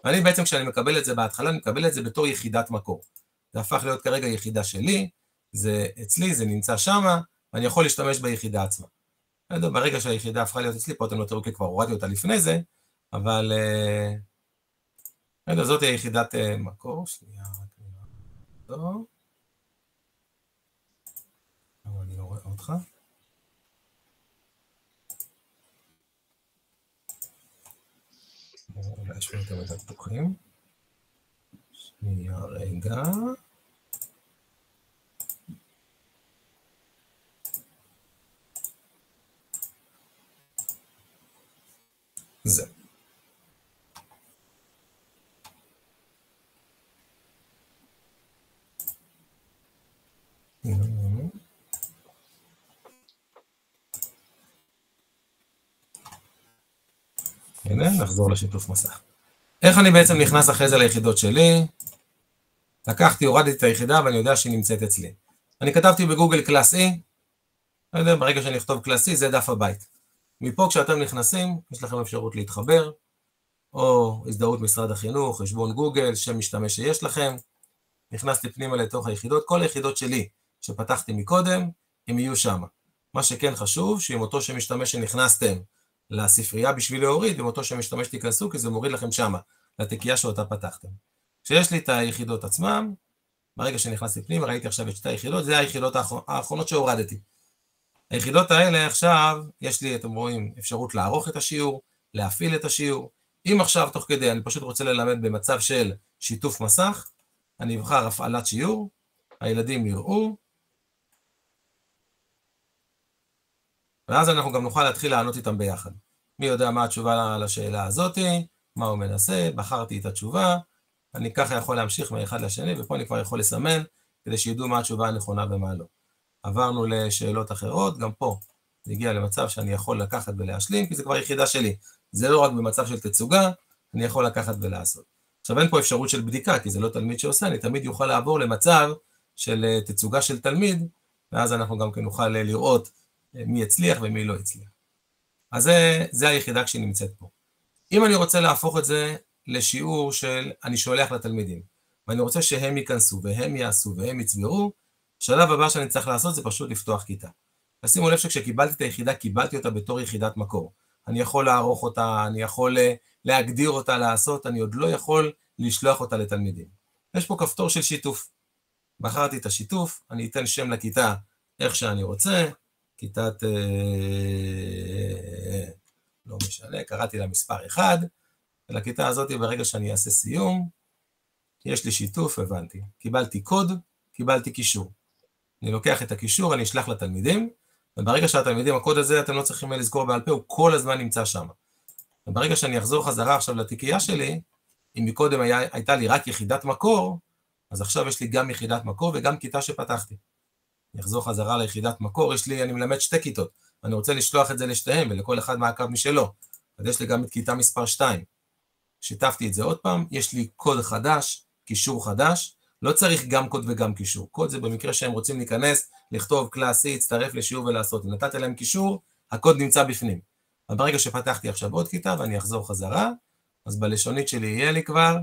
ואני בעצם כשאני מקבל את זה בהתחלה, אני מקבל את זה בתור יחידת מקור. זה הפך להיות כרגע יחידה שלי, זה אצלי, זה נמצא שם, ואני יכול להשתמש ביחידה עצמה. ברגע שהיחידה הפכה להיות אצלי, פה אתם לא תראו כי כבר הורדתי אותה לפני זה, אבל זאת היא יחידת מקור, שנייה, רק נראה. אבל אני לא רואה אותך. אולי יש לי יותר מדי פתוחים. שנייה רגע. זה. הנה, נחזור לשיתוף מסך. איך אני בעצם נכנס אחרי זה ליחידות שלי? לקחתי, הורדתי את היחידה ואני יודע שהיא נמצאת אצלי. אני כתבתי בגוגל קלאס E, ברגע שאני אכתוב קלאס E זה דף הבית. מפה כשאתם נכנסים, יש לכם אפשרות להתחבר, או הזדהות משרד החינוך, חשבון גוגל, שם משתמש שיש לכם. נכנסתי פנימה לתוך היחידות, כל היחידות שלי שפתחתי מקודם, הם יהיו שם. מה שכן חשוב, שעם אותו שמשתמש שנכנסתם לספרייה בשביל להוריד, עם אותו שמשתמש תיכנסו, כי זה מוריד לכם שם, לתקייה שאותה פתחתם. כשיש לי את היחידות עצמם, ברגע שנכנסתי פנימה, ראיתי עכשיו את שתי היחידות, זה היחידות האחרונות שהורדתי. היחידות האלה עכשיו, יש לי, אתם רואים, אפשרות לערוך את השיעור, להפעיל את השיעור. אם עכשיו תוך כדי אני פשוט רוצה ללמד במצב של שיתוף מסך, אני אבחר הפעלת שיעור, הילדים יראו, ואז אנחנו גם נוכל להתחיל לענות איתם ביחד. מי יודע מה התשובה לשאלה הזאת, מה הוא מנסה, בחרתי את התשובה, אני ככה יכול להמשיך מאחד לשני, ופה אני כבר יכול לסמן, כדי שידעו מה התשובה הנכונה ומה לא. עברנו לשאלות אחרות, גם פה זה הגיע למצב שאני יכול לקחת ולהשלים, כי זה כבר יחידה שלי. זה לא רק במצב של תצוגה, אני יכול לקחת ולעשות. עכשיו אין פה אפשרות של בדיקה, כי זה לא תלמיד שעושה, אני תמיד יוכל לעבור למצב של תצוגה של תלמיד, ואז אנחנו גם כן נוכל לראות מי הצליח ומי לא הצליח. אז זה היחידה כשהיא נמצאת פה. אם אני רוצה להפוך את זה לשיעור של אני שולח לתלמידים, ואני רוצה שהם ייכנסו והם יעשו והם יצברו, השלב הבא שאני צריך לעשות זה פשוט לפתוח כיתה. שימו לב שכשקיבלתי את היחידה, קיבלתי אותה בתור יחידת מקור. אני יכול לערוך אותה, אני יכול להגדיר אותה לעשות, אני עוד לא יכול לשלוח אותה לתלמידים. יש פה כפתור של שיתוף. בחרתי את השיתוף, אני אתן שם לכיתה איך שאני רוצה, כיתת, לא משנה, קראתי לה מספר 1, ולכיתה הזאת ברגע שאני אעשה סיום, יש לי שיתוף, הבנתי. קיבלתי קוד, קיבלתי קישור. אני לוקח את הקישור, אני אשלח לתלמידים, וברגע שהתלמידים, הקוד הזה, אתם לא צריכים לזכור בעל פה, הוא כל הזמן נמצא שם. וברגע שאני אחזור חזרה עכשיו לתיקייה שלי, אם מקודם הייתה לי רק יחידת מקור, אז עכשיו יש לי גם יחידת מקור וגם כיתה שפתחתי. אני אחזור חזרה ליחידת מקור, אני מלמד 2 כיתות, ואני רוצה לשלוח את זה לשתיהם, ולכל אחד מעקב משלו. אז יש לי גם את כיתה מספר 2. שיתפתי את זה עוד פעם, יש לי קוד חדש, קישור חדש, לא צריך גם קוד וגם קישור. קוד זה במקרה שהם רוצים להיכנס, לכתוב קלאסי, להצטרף לשיעור ולעשות. אם נתתי להם קישור, הקוד נמצא בפנים. וברגע שפתחתי עכשיו עוד כיתה ואני אחזור חזרה, אז בלשונית שלי יהיה לי כבר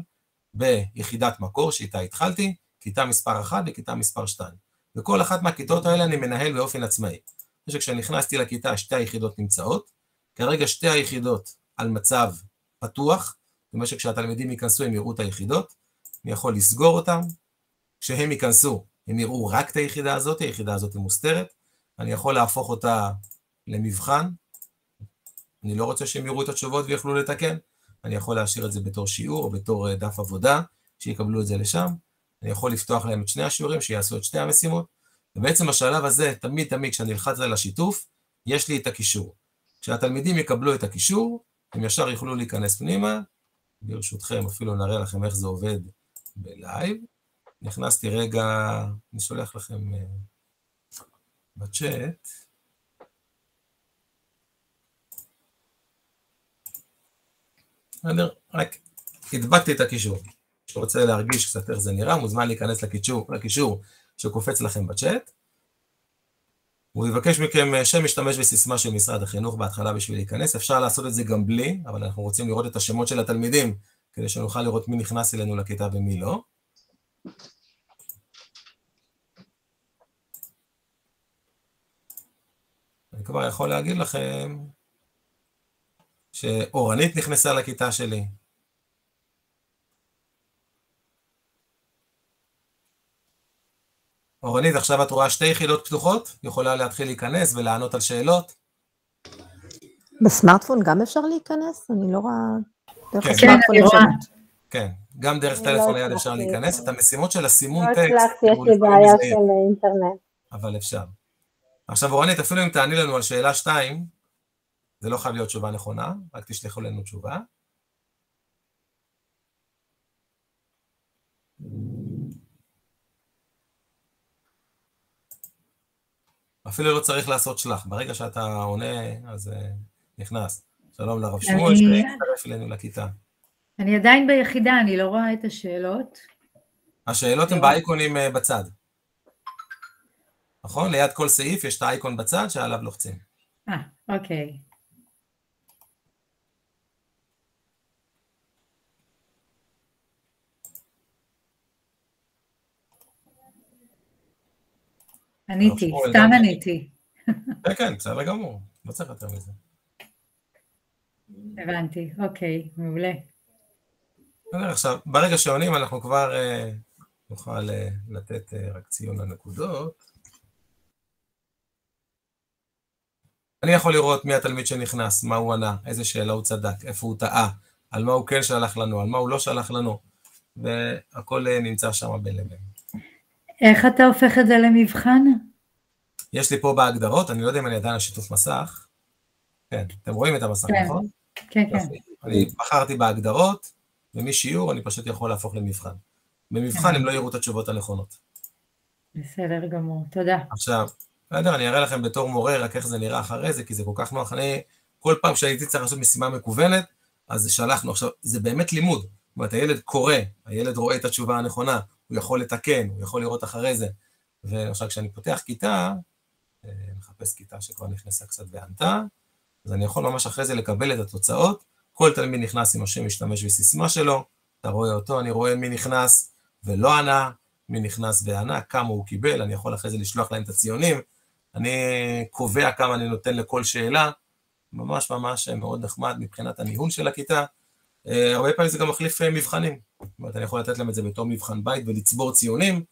ביחידת מקור שאיתה התחלתי, כיתה מספר 1 וכיתה מספר 2. וכל אחת מהכיתות האלה אני מנהל באופן עצמאי. כשנכנסתי לכיתה 2 היחידות נמצאות, כרגע 2 היחידות על מצב פתוח, זאת אומרת שכשהתלמידים ייכנסו הם יראו את היחידות, אני יכול לסגור אותם, כשהם ייכנסו הם יראו רק את היחידה הזאת, היחידה הזאת היא מוסתרת, אני יכול להפוך אותה למבחן, אני לא רוצה שהם יראו את התשובות ויוכלו לתקן, אני יכול להשאיר את זה בתור שיעור או בתור דף עבודה, שיקבלו את זה לשם, אני יכול לפתוח להם את 2 השיעורים, שיעשו את 2 המשימות, ובעצם בשלב הזה, תמיד כשאני אלחץ על השיתוף, יש לי את הקישור. כשהתלמידים יקבלו את הקישור, הם ישר יוכלו להיכנס פנימה, ברשותכם אפילו נראה לכם איך זה עובד בלייב, נכנסתי רגע, אני שולח לכם בצ'אט, רק הדבקתי את הקישור, שרוצה להרגיש קצת איך זה נראה, מוזמן להיכנס לקישור שקופץ לכם בצ'אט, הוא יבקש מכם שם משתמש וסיסמה של משרד החינוך בהתחלה בשביל להיכנס, אפשר לעשות את זה גם בלי, אבל אנחנו רוצים לראות את השמות של התלמידים, כדי שנוכל לראות מי נכנס אלינו לכיתה ומי לא. אני כבר יכול להגיד לכם שאורנית נכנסה לכיתה שלי. אורנית, עכשיו את רואה 2 יחידות פתוחות, יכולה להתחיל להיכנס ולענות על שאלות. בסמארטפון גם אפשר להיכנס? אני לא רואה דרך כן, הסמארטפון. אני רואה. כן, גם דרך טלפון ליד אפשר להיכנס, את המשימות של הסימון לא טקסט. הצלחתי, יש לי בעיה של אינטרנט. אבל אפשר. עכשיו אורנית, אפילו אם תעני לנו על שאלה 2, זה לא חייב להיות תשובה נכונה, רק תשלחו לנו תשובה. אפילו לא צריך לעשות שלח, ברגע שאתה עונה, אז נכנס. שלום לרב שמואל, שתצטרף אלינו לכיתה. אני עדיין ביחידה, אני לא רואה את השאלות. השאלות הן באייקונים בצד. נכון? ליד כל סעיף יש את האייקון בצד שעליו לוחצים. אוקיי. עניתי, סתם עניתי. כן, בסדר גמור, לא צריך יותר מזה. הבנתי, אוקיי, מעולה. עכשיו, ברגע שעונים אנחנו כבר נוכל לתת רק ציון לנקודות. אני יכול לראות מי התלמיד שנכנס, מה הוא ענה, איזה שאלה הוא צדק, איפה הוא טעה, על מה הוא כן שלח לנו, על מה הוא לא שלח לנו, והכל נמצא שם בין לבין. איך אתה הופך את זה למבחן? יש לי פה בהגדרות, אני לא יודע אם אני עדיין על שיתוף מסך. כן, אתם רואים את המסך, נכון? כן, כן. אני בחרתי בהגדרות, ומשיעור אני פשוט יכול להפוך למבחן. במבחן הם לא יראו את התשובות הנכונות. בסדר גמור, תודה. עכשיו, אני אראה לכם בתור מורה רק איך זה נראה אחרי זה, כי זה כל כך נוח. אני, כל פעם שהייתי צריך לעשות משימה מקוונת, אז שלחנו. עכשיו, זה באמת לימוד. זאת אומרת, הילד קורא, הילד רואה את התשובה הנכונה, הוא יכול לתקן, הוא יכול לראות אחרי זה. ועכשיו, כשאני פותח כיתה, מחפש כיתה שכבר נכנסה קצת וענתה, אז אני יכול ממש אחרי זה לקבל את התוצאות. כל תלמיד נכנס עם השם משתמש וסיסמה שלו, אתה רואה אותו, אני רואה מי נכנס ולא ענה, מי נכנס וענה, כמה הוא קיבל, אני יכול אחרי זה לשלוח להם את הציונים, אני קובע כמה אני נותן לכל שאלה, ממש ממש מאוד נחמד מבחינת הניהול של הכיתה, הרבה פעמים זה גם מחליף מבחנים, זאת אומרת, אני יכול לתת להם את זה בתור מבחן בית ולצבור ציונים,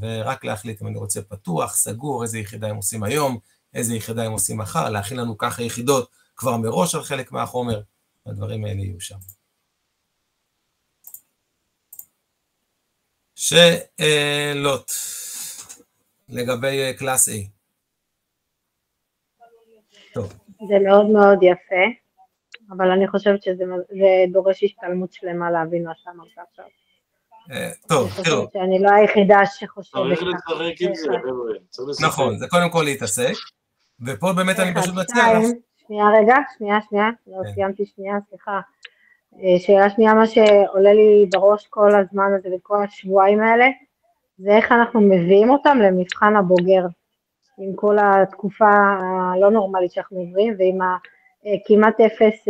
ורק להחליט אם אני רוצה פתוח, סגור, איזה יחידה הם עושים היום, איזה יחידה הם עושים מחר, להכין לנו ככה יחידות כבר מראש על חלק מהחומר, הדברים האלה יהיו שם. שאלות לגבי קלאס A. טוב. זה מאוד מאוד יפה, אבל אני חושבת שזה דורש השתלמות שלמה להבין מה שאמרת עכשיו. טוב, תראו. אני חושבת שאני לא היחידה שחושבת ככה. צריך לשחק עם זה, חבר'ה. נכון, זה קודם כל להתעסק, ופה באמת אני פשוט מציע לך. שנייה רגע, שנייה, לא סיימתי שנייה, סליחה. שאלה שנייה, מה שעולה לי בראש כל הזמן הזה וכל השבועיים האלה, זה איך אנחנו מביאים אותם למבחן הבוגר, עם כל התקופה הלא נורמלית שאנחנו עוברים, ועם כמעט אפס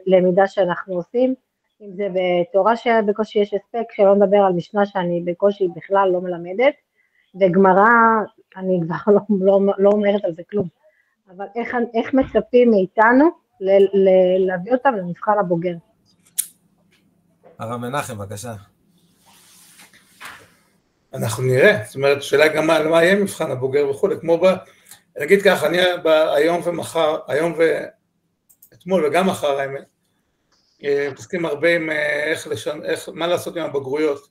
למידה שאנחנו עושים, אם זה בתורה שבקושי יש הספק, שלא נדבר על משנה שאני בקושי בכלל לא מלמדת, וגמרא אני כבר לא אומרת על זה כלום, אבל איך מצפים מאיתנו להביא אותם למבחן הבוגר? הרב מנחם, בבקשה. אנחנו נראה, זאת אומרת, שאלה גם מה יהיה מבחן הבוגר וכו', כמו נגיד ככה, אני היום ומחר, היום ואתמול וגם מחר האמת, מתעסקים הרבה עם מה לעשות עם הבגרויות,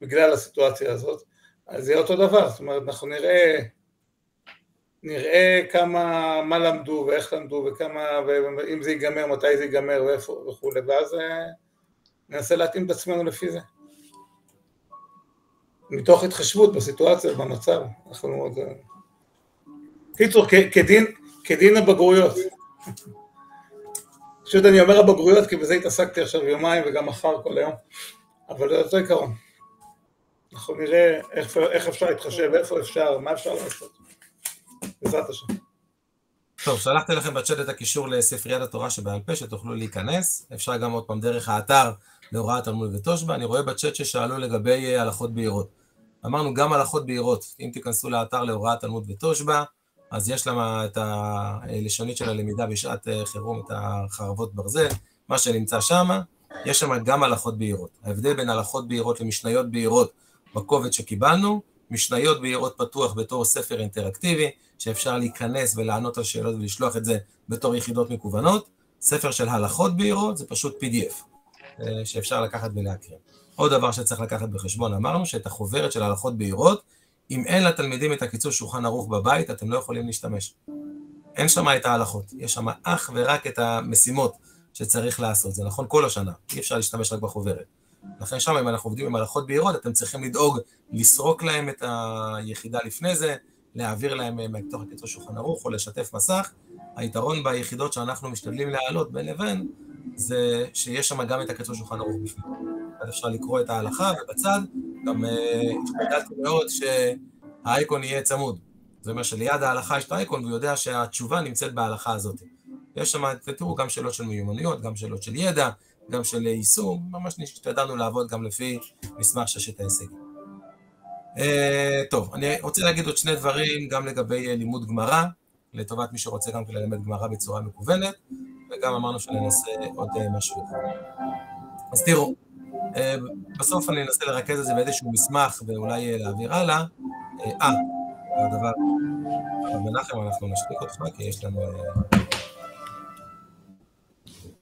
בגלל הסיטואציה הזאת, אז זה יהיה אותו דבר, זאת אומרת, אנחנו נראה מה למדו ואיך למדו וכמה, ואם זה ייגמר, מתי זה ייגמר ואיפה וכו', ואז ננסה להתאים את עצמנו לפי זה. מתוך התחשבות בסיטואציה, במצב, אנחנו מאוד... קיצור, כדין הבגרויות. פשוט אני אומר הבגרויות, כי בזה התעסקתי עכשיו יומיים וגם מחר כל היום, אבל זה אותו עיקרון. אנחנו נראה איך אפשר להתחשב, איפה אפשר, מה אפשר לעשות. בעזרת השם. טוב, שלחתי לכם בצ'אט את הקישור לספריית התורה שבעל פה, שתוכלו להיכנס. אפשר גם עוד פעם דרך האתר להוראת תלמוד ותושבע. אני רואה בצ'אט ששאלו לגבי הלכות בהירות. אמרנו גם הלכות בהירות, אם תיכנסו לאתר להוראת תלמוד ותושבע, אז יש למה את הלשונית של הלמידה בשעת חירום, את החרבות ברזל, מה שנמצא שם, יש שם גם הלכות בהירות. ההבדל בין הלכות בהירות למשניות בהירות בקובץ שקיבלנו, משניות בהירות פתוח בתור ספר אינטראקטיבי, שאפשר להיכנס ולענות על שאלות ולשלוח את זה בתור יחידות מקוונות, ספר של הלכות בהירות זה פשוט PDF, שאפשר לקחת ולהקריא. עוד דבר שצריך לקחת בחשבון, אמרנו שאת החוברת של הלכות בהירות, אם אין לתלמידים את הקיצור שולחן ערוך בבית, אתם לא יכולים להשתמש. אין שם את ההלכות, יש שם אך ורק את המשימות שצריך לעשות, זה נכון כל השנה, אי אפשר להשתמש רק בחוברת. לכן שם, אם אנחנו עובדים עם הלכות בהירות, אתם צריכים לדאוג, לסרוק להם את היחידה לפני זה, להעביר להם מתוך הקיצור שולחן ערוך או לשתף מסך. היתרון ביחידות שאנחנו משתדלים להעלות בין לבין, זה שיש שם גם את הקיצור שולחן ערוך בפנים. אז אפשר לקרוא את ההלכה, ובצד גם השתדלתי מאוד שהאייקון יהיה צמוד. זאת אומרת שליד ההלכה יש את האייקון, והוא יודע שהתשובה נמצאת בהלכה הזאת. יש שם, תראו, גם שאלות של מיומנויות, גם שאלות של ידע, גם של יישום, ממש נשתדלנו לעבוד גם לפי מסמך ששת ההישגים. טוב, אני רוצה להגיד עוד שני דברים, גם לגבי לימוד גמרא, לטובת מי שרוצה גם ללמד גמרא בצורה מקוונת, וגם אמרנו שננסה עוד משהו. אז תראו, בסוף אני אנסה לרכז את זה באיזשהו מסמך, ואולי להעביר הלאה. הדבר, מנחם, אנחנו נשתיק אותך, כי יש לנו...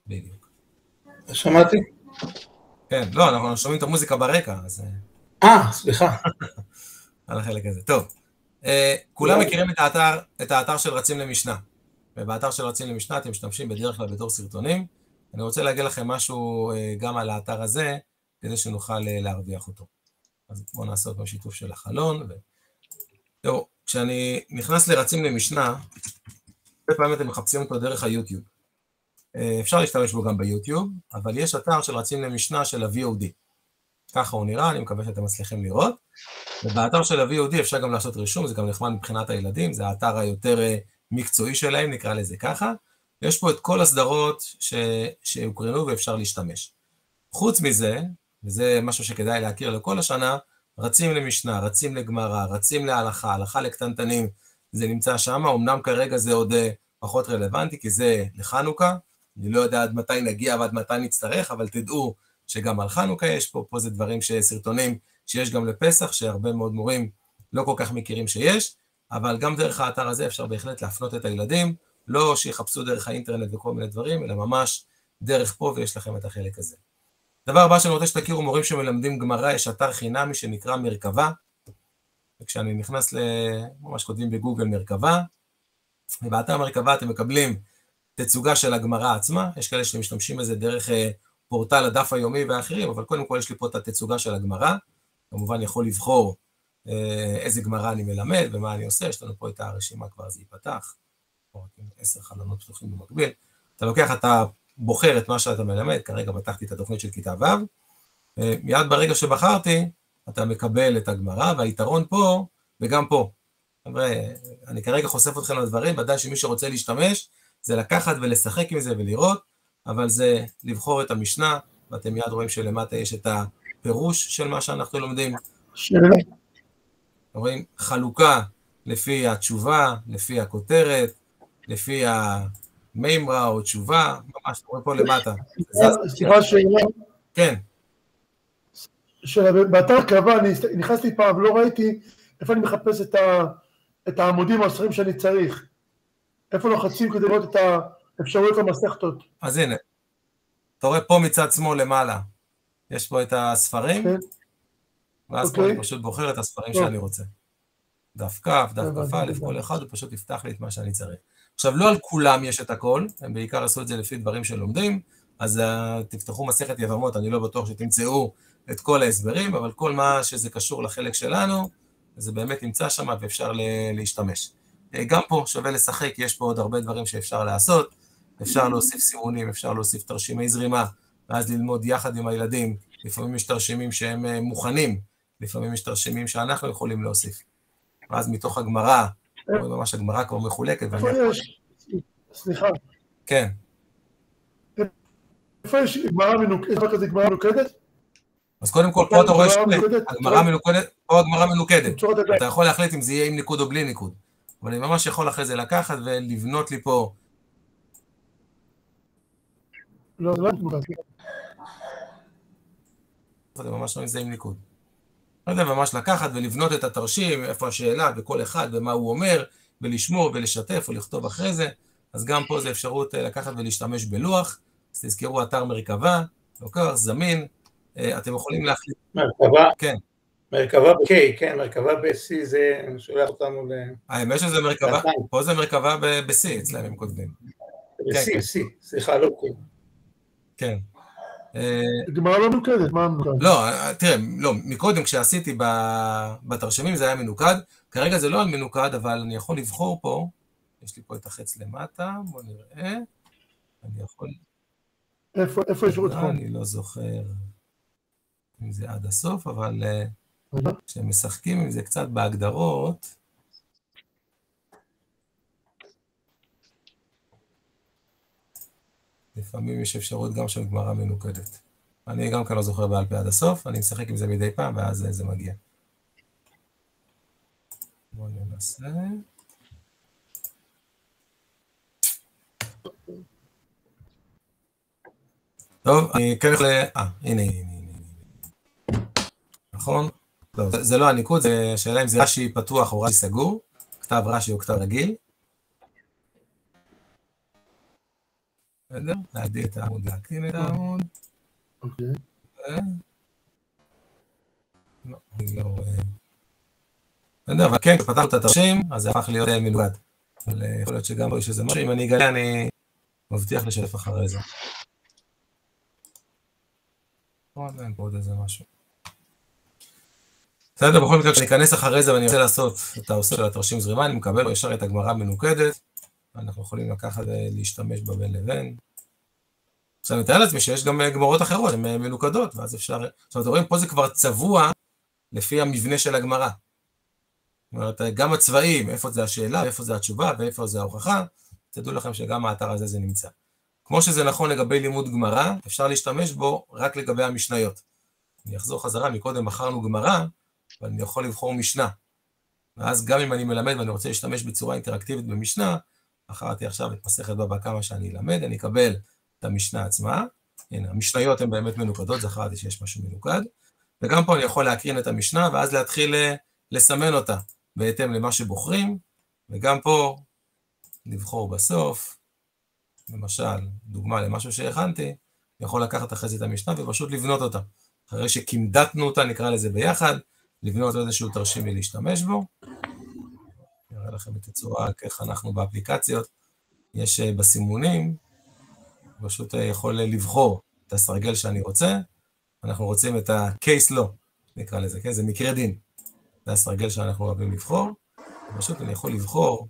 בדיוק. שמעתי? כן, לא, אנחנו שומעים את המוזיקה ברקע, אז... סליחה. על החלק הזה. טוב, כולם מכירים את האתר של רצים למשנה, ובאתר של רצים למשנה אתם משתמשים בדרך כלל בתור סרטונים. אני רוצה להגיד לכם משהו גם על האתר הזה, כדי שנוכל להרוויח אותו. אז בואו נעשה אותו בשיתוף של החלון. תראו, כשאני נכנס לרצים למשנה, הרבה פעמים אתם מחפשים אותו דרך היוטיוב. אפשר להשתמש בו גם ביוטיוב, אבל יש אתר של רצים למשנה של ה-VOD. ככה הוא נראה, אני מקווה שאתם מצליחים לראות. ובאתר של ה-VOD אפשר גם לעשות רישום, זה גם נחמד מבחינת הילדים, זה האתר היותר מקצועי שלהם, נקרא לזה ככה. יש פה את כל הסדרות שהוקרנו ואפשר להשתמש. חוץ מזה, וזה משהו שכדאי להכיר לכל השנה, רצים למשנה, רצים לגמרא, רצים להלכה, הלכה לקטנטנים, זה נמצא שם, אמנם כרגע זה עוד פחות רלוונטי, כי זה לחנוכה, אני לא יודע עד מתי נגיע ועד מתי נצטרך, אבל תדעו שגם על חנוכה יש פה זה דברים סרטונים שיש גם לפסח, שהרבה מאוד מורים לא כל כך מכירים שיש, אבל גם דרך האתר הזה אפשר בהחלט להפנות את הילדים, לא שיחפשו דרך האינטרנט וכל מיני דברים, אלא ממש דרך פה ויש לכם את החלק הזה. דבר הבא שאני רוצה שתכירו, מורים שמלמדים גמרא, יש אתר חינמי שנקרא מרכבה, וכשאני נכנס ממש כותבים בגוגל מרכבה, ובאתר מרכבה אתם מקבלים תצוגה של הגמרא עצמה, יש כאלה שמשתמשים בזה דרך פורטל הדף היומי ואחרים, אבל קודם כל יש לי פה את התצוגה של הגמרא, כמובן יכול לבחור איזה גמרא אני מלמד ומה אני עושה, יש לנו פה את הרשימה כבר, זה ייפתח, 10 חלונות פתוחים במקביל, אתה לוקח, אתה בוחר את מה שאתה מלמד, כרגע פתחתי את התוכנית של כיתה ו', מיד ברגע שבחרתי, אתה מקבל את הגמרא, והיתרון פה, וגם פה, אני כרגע חושף אתכם לדברים, ודאי שמי שרוצה להשתמש, זה לקחת ולשחק עם זה ולראות, אבל זה לבחור את המשנה, ואתם מיד רואים שלמטה יש את הפירוש של מה שאנחנו לומדים. רואים חלוקה לפי התשובה, לפי הכותרת, לפי המימרה או תשובה, ממש רואים פה למטה. סליחה שאלה. כן. באתר קרבה, אני נכנסתי פעם ולא ראיתי איפה אני מחפש את העמודים או הספרים שאני צריך. איפה לוחצים כדי לראות את האפשרויות המסכתות. אז הנה, אתה רואה פה מצד שמאל למעלה, יש פה את הספרים, ואז פה אני פשוט בוחר את הספרים שאני רוצה. דף כף, דף כף א', כל אחד, הוא פשוט יפתח לי את מה שאני צריך. עכשיו, לא על כולם יש את הכל, הם בעיקר עשו את זה לפי דברים שלומדים, אז תפתחו מסכת יבמות, אני לא בטוח שתמצאו את כל ההסברים, אבל כל מה שזה קשור לחלק שלנו, זה באמת נמצא שם ואפשר להשתמש. גם פה שווה לשחק, יש פה עוד הרבה דברים שאפשר לעשות, אפשר להוסיף סימונים, אפשר להוסיף תרשימי זרימה, ואז ללמוד יחד עם הילדים, לפעמים יש תרשימים שהם מוכנים, לפעמים יש תרשימים שאנחנו יכולים להוסיף. ואז מתוך הגמרא, ממש הגמרא כבר מחולקת. סליחה. כן. איפה יש גמרא מנוקדת? אז קודם כל, פה אתה רואה שהגמרא מנוקדת, פה הגמרא מנוקדת. אתה יכול להחליט אם זה יהיה עם ניקוד או בלי ניקוד. אבל אני ממש יכול אחרי זה לקחת ולבנות לי פה. לא, זה לא נקודה. זה ממש לא זה עם ניקוד. זה ממש לקחת ולבנות את התרשים, איפה השאלה וכל אחד ומה הוא אומר, ולשמור ולשתף ולכתוב אחרי זה. אז גם פה זה אפשרות לקחת ולהשתמש בלוח. אז תזכרו אתר מרכבה, לוקח, זמין. אתם יכולים להחליט. מרכבה? כן. מרכבה ב-K, כן, מרכבה ב-C זה שולח אותנו ל... האמת שזה מרכבה, פה זה מרכבה ב-C, אצלהם הם כותבים. ב-C, סליחה, לא K. כן. גמרא לא מנוקדת, מה מנוקד? לא, תראה, לא, מקודם כשעשיתי בתרשמים זה היה מנוקד, כרגע זה לא על מנוקד, אבל אני יכול לבחור פה, יש לי פה את החץ למטה, בואו נראה, אני יכול... איפה יש עוד חום? אני לא זוכר אם זה עד הסוף, אבל כשהם משחקים עם זה קצת בהגדרות, לפעמים יש אפשרות גם של גמרא מנוקדת. אני גם כאן לא זוכר בעל פה עד הסוף, אני משחק עם זה מדי פעם, ואז זה מגיע. בואו ננסה. טוב, אני כן יכול... הנה. נכון? לא, זה לא הניקוד, זה שאלה אם זה רש"י פתוח או רש"י סגור, כתב רש"י או כתב רגיל. בסדר? להגדיל את העמוד, להקטין את העמוד. אוקיי. לא, אני לא רואה. בסדר, אבל כן, כשפתחנו את התרשים, אז זה הפך להיות מנוגד. אבל יכול להיות שגם פה יש איזה משהו, אם אני אגלה, אני מבטיח לשתף אחרי זה. אין פה עוד איזה משהו. בסדר, בכל מקרה, כשאני אכנס אחרי זה ואני רוצה לעשות את העושה של התרשים זרימה, אני מקבל ישר את הגמרא מנוקדת, ואנחנו יכולים לקחת ולהשתמש בה בין לבין. עכשיו, אני מתאר לעצמי שיש גם גמרות אחרות, הן מנוקדות, ואז אפשר... עכשיו, אתם רואים, פה זה כבר צבוע לפי המבנה של הגמרא. זאת אומרת, גם הצבעים, איפה זה השאלה, ואיפה זה התשובה, ואיפה זה ההוכחה, תדעו לכם שגם האתר הזה זה נמצא. כמו שזה נכון לגבי לימוד גמרא, אפשר להשתמש בו רק לגבי המשניות. אני אחזור חזרה, מקודם בחרנו גמרא, ואני יכול לבחור משנה. ואז גם אם אני מלמד ואני רוצה להשתמש בצורה אינטראקטיבית במשנה, בחרתי עכשיו את מסכת בבא קמא שאני אלמד, אני אקבל את המשנה עצמה. הנה, המשניות הן באמת מנוקדות, זכרתי שיש משהו מנוקד. וגם פה אני יכול להקרין את המשנה, ואז להתחיל לסמן אותה בהתאם למה שבוחרים, וגם פה לבחור בסוף, למשל, דוגמה למשהו שהכנתי, יכול לקחת אחרי זה את המשנה ופשוט לבנות אותה. אחרי שכמדתנו אותה, נקרא לזה ביחד, לבנות איזשהו תרשים להשתמש בו. נראה לכם את הצורה, איך אנחנו באפליקציות, יש בסימונים, פשוט יכול לבחור את הסרגל שאני רוצה, אנחנו רוצים את ה-case law, נקרא לזה, כן? זה מקרה דין. זה הסרגל שאנחנו אוהבים לבחור, פשוט אני יכול לבחור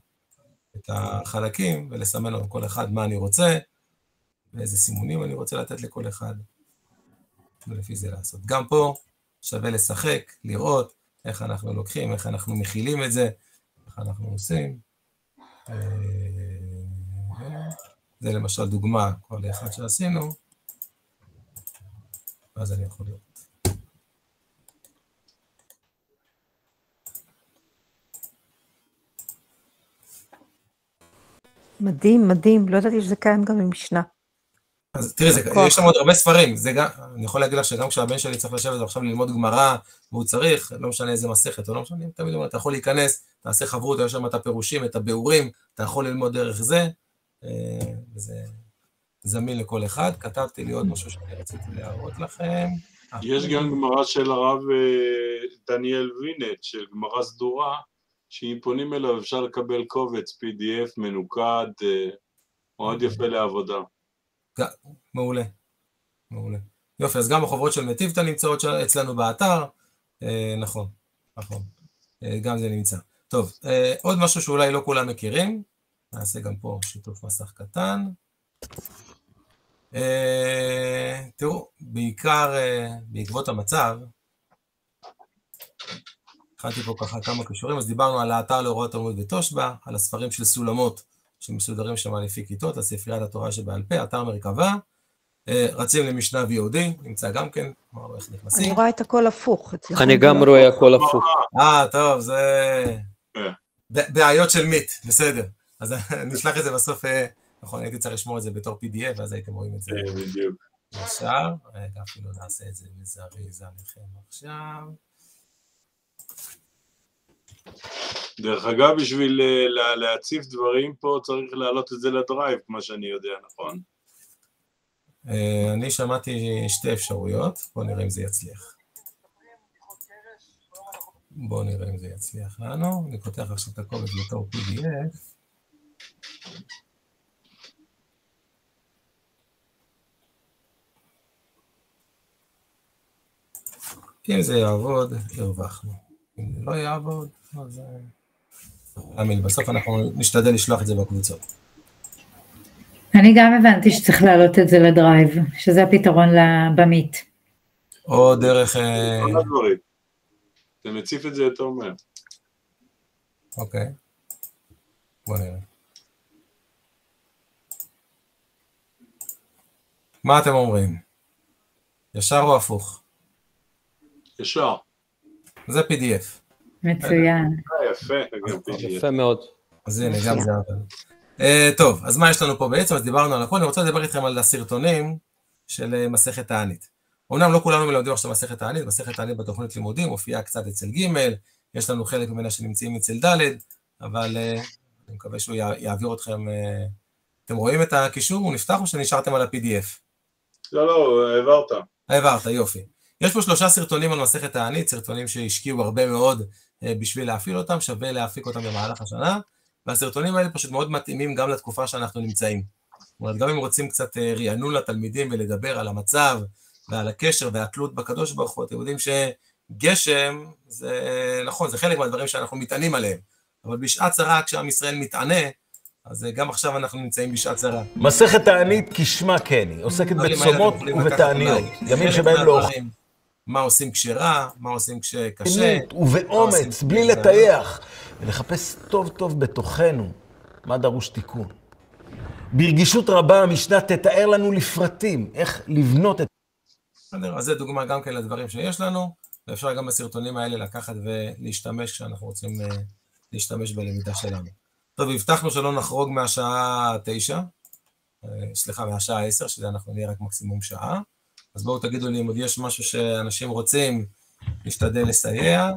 את החלקים ולסמן לו כל אחד מה אני רוצה, ואיזה סימונים אני רוצה לתת לכל אחד, ולפי זה לעשות. גם פה שווה לשחק, לראות איך אנחנו לוקחים, איך אנחנו מכילים את זה, איך אנחנו עושים. זה למשל דוגמה, כל אחד שעשינו, ואז אני יכול לראות. מדהים, מדהים, לא ידעתי שזה קיים גם במשנה. אז תראי, יש שם עוד הרבה ספרים, אני יכול להגיד לך שגם כשהבן שלי צריך לשבת עכשיו ללמוד גמרא, והוא צריך, לא משנה איזה מסכת, או לא משנה, תמיד אומר, אתה יכול להיכנס, תעשה חברות, יש שם את הפירושים, את הביאורים, אתה יכול ללמוד דרך זה, וזה זמין לכל אחד. כתבתי לי עוד משהו שאני רציתי להראות לכם. יש גם גמרא של הרב דניאל וינט, של גמרא סדורה, שאם פונים אליו אפשר לקבל קובץ PDF מנוקד, מאוד יפה לעבודה. מעולה, מעולה. יופי, אז גם החוברות של מטיבתא נמצאות אצלנו באתר, נכון, נכון, גם זה נמצא. טוב, עוד משהו שאולי לא כולם מכירים, נעשה גם פה שיתוף מסך קטן. תראו, בעיקר בעקבות המצב, הכנתי פה ככה כמה קישורים, אז דיברנו על האתר להוראות תלמוד ותושבע, על הספרים של סולמות שמסודרים שם לפי כיתות, על ספריית התורה שבעל פה, אתר מרכבה, רצים למשנה VOD, נמצא גם כן, אמרנו איך נכנסים. אני רואה את הכל הפוך. אני גם רואה הכל הפוך. טוב, זה בעיות של מיט, בסדר. אז נשלח את זה בסוף, נכון, הייתי צריך לשמור את זה בתור PDF, ואז הייתם רואים את זה ישר. רגע, אפילו נעשה את זה לזריז עליכם עכשיו. דרך אגב, בשביל להציף דברים פה, צריך להעלות את זה לדרייב, כמו שאני יודע, נכון? אני שמעתי שתי אפשרויות, בואו נראה אם זה יצליח. בואו נראה אם זה יצליח לנו. אני פותח עכשיו את הקובץ בתור PDF. אם זה יעבוד, הרווחנו. אם זה לא יעבוד, אז... בסוף אנחנו נשתדל לשלוח את זה בקבוצות. אני גם הבנתי שצריך להעלות את זה לדרייב, שזה הפתרון במיט. או דרך... כל הדברים. אתה מציף את זה יותר מהר. אוקיי. בוא נראה. מה אתם אומרים? ישר או הפוך? ישר. זה PDF. מצוין. יפה מאוד. אז הנה, גם זה אבל. טוב, אז מה יש לנו פה בעצם? אז דיברנו על הכל, אני רוצה לדבר איתכם על הסרטונים של מסכת תענית. אומנם לא כולנו מלמדים עכשיו מסכת תענית, מסכת תענית בתוכנית לימודים, מופיעה קצת אצל ג', יש לנו חלק ממנה שנמצאים אצל ד', אבל אני מקווה שהוא יעביר אתכם, אתם רואים את הקישור? הוא נפתח או שנשארתם על ה-PDF? לא, העברת, יופי. יש פה 3 סרטונים על מסכת תענית, סרטונים שהשקיעו הרבה מאוד בשביל להפעיל אותם, שווה להפיק אותם במהלך השנה, והסרטונים האלה פשוט מאוד מתאימים גם לתקופה שאנחנו נמצאים. זאת אומרת, גם אם רוצים קצת רענון לתלמידים ולדבר על המצב ועל הקשר והתלות בקדוש ברוך הוא, אתם יודעים שגשם, זה נכון, זה חלק מהדברים שאנחנו מתענים עליהם, אבל בשעת צרה, כשעם ישראל מתענה, אז גם עכשיו אנחנו נמצאים בשעת צרה. מסכת תענית כשמה כן, היא עוסקת בצומות ובתעניות, ימים שבהם לא אוכלים. מה עושים כשרע, מה עושים כשקשה. ובאומץ, בלי לטייח, ולחפש טוב טוב בתוכנו מה דרוש תיקון. ברגישות רבה המשנה תתאר לנו לפרטים, איך לבנות את... אז זה דוגמה גם כן לדברים שיש לנו, ואפשר גם בסרטונים האלה לקחת ולהשתמש כשאנחנו רוצים להשתמש בלמידה שלנו. טוב, הבטחנו שלא נחרוג מהשעה 9, מהשעה 10, שזה אנחנו נהיה רק מקסימום שעה. אז בואו תגידו לי אם עוד יש משהו שאנשים רוצים להשתדל לסייע.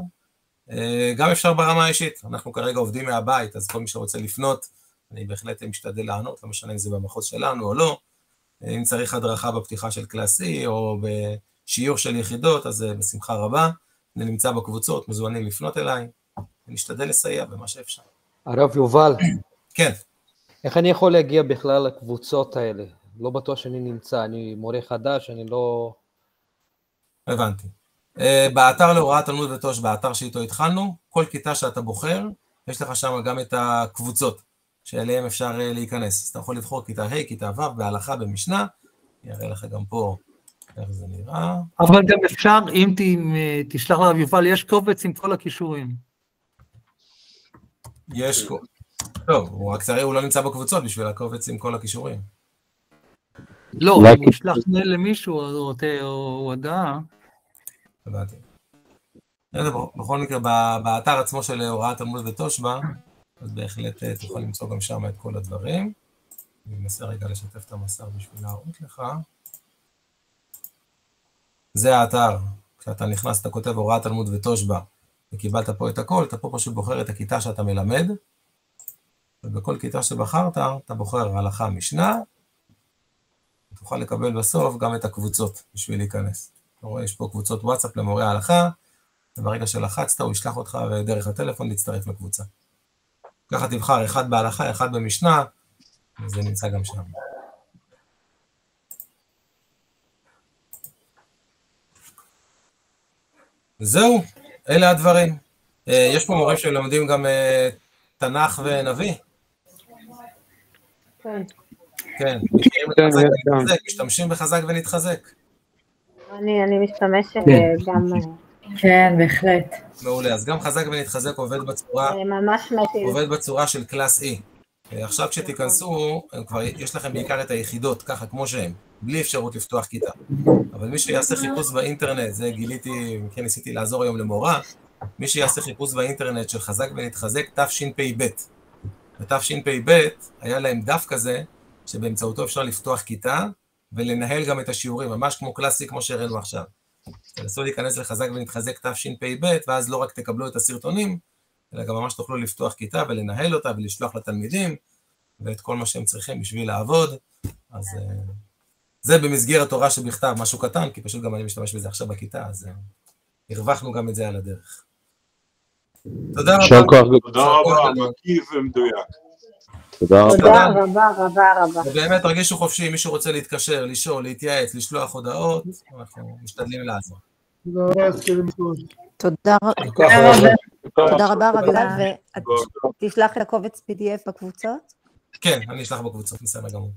גם אפשר ברמה האישית, אנחנו כרגע עובדים מהבית, אז כל מי שרוצה לפנות, אני בהחלט משתדל לענות, לא משנה אם זה במחוז שלנו או לא, אם צריך הדרכה בפתיחה של קלאס E, או בשיעור של יחידות, אז בשמחה רבה, אני נמצא בקבוצות, מזומנים לפנות אליי, ונשתדל לסייע במה שאפשר. הרב יובל. כן. איך אני יכול להגיע בכלל לקבוצות האלה? לא בטוח שאני נמצא, אני מורה חדש, אני לא... הבנתי. באתר להוראת תלמוד ותוש, באתר שאיתו התחלנו, כל כיתה שאתה בוחר, יש לך שם גם את הקבוצות, שאליהם אפשר להיכנס. אז אתה יכול לבחור כיתה ה', כיתה ו', בהלכה, במשנה, יראה לך גם פה איך זה נראה. אבל גם אפשר, אם תשלח לרב יובל, יש קובץ עם כל הכישורים. יש קובץ. טוב, הוא רק צריך, הוא לא נמצא בקבוצות בשביל הקובץ עם כל הכישורים. לא, אם הוא ישלח למישהו או הודעה. הבנתי. בכל מקרה, באתר עצמו של הוראת תלמוד ותושבע, אז בהחלט תוכל למצוא גם שם את כל הדברים. אני מנסה רגע לשתף את המסך בשביל להראות לך. זה האתר. כשאתה נכנס, אתה כותב הוראת תלמוד ותושבע, וקיבלת פה את הכל, אתה פה פשוט בוחר את הכיתה שאתה מלמד, ובכל כיתה שבחרת, אתה בוחר הלכה משנה, ותוכל לקבל בסוף גם את הקבוצות בשביל להיכנס. אתה רואה, יש פה קבוצות וואטסאפ למורי ההלכה, וברגע שלחצת, הוא ישלח אותך דרך הטלפון להצטרף לקבוצה. ככה תבחר אחד בהלכה, אחד במשנה, וזה נמצא גם שם. זהו, אלה הדברים. יש פה מורים שלומדים גם תנ"ך ונביא. כן. כן, משתמשים בחזק ונתחזק. אני משתמשת גם... כן, בהחלט. מעולה, אז גם חזק ונתחזק עובד בצורה של קלאס E. עכשיו כשתיכנסו, כבר יש לכם בעיקר את היחידות, ככה כמו שהן, בלי אפשרות לפתוח כיתה. אבל מי שיעשה חיפוש באינטרנט, זה גיליתי, כן ניסיתי לעזור היום למורה, מי שיעשה חיפוש באינטרנט של חזק ונתחזק, תשפ"ב. בתשפ"ב היה להם דף כזה, שבאמצעותו אפשר לפתוח כיתה, ולנהל גם את השיעורים, ממש כמו קלאסי, כמו שהראינו עכשיו. תנסו להיכנס לחזק ונתחזק תשפ"ב, ואז לא רק תקבלו את הסרטונים, אלא גם ממש תוכלו לפתוח כיתה ולנהל אותה ולשלוח לתלמידים, ואת כל מה שהם צריכים בשביל לעבוד. אז זה במסגרת תורה שבכתב, משהו קטן, כי פשוט גם אני משתמש בזה עכשיו בכיתה, אז הרווחנו גם את זה על הדרך. תודה רבה. תודה רבה, מקיף ומדויק. תודה רבה. ובאמת תרגישו חופשי, אם מישהו רוצה להתקשר, לשאול, להתייעץ, לשלוח הודעות, אנחנו משתדלים לעזור. תודה רבה רבילה, ותשלח את הקובץ PDF בקבוצות? כן, אני אשלח בקבוצות, בסדר גמור.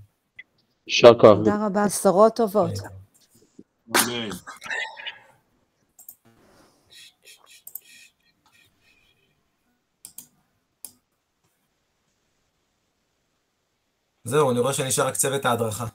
תודה רבה, בשורות טובות. אמן. זהו, אני רואה שנשאר רק צוות ההדרכה.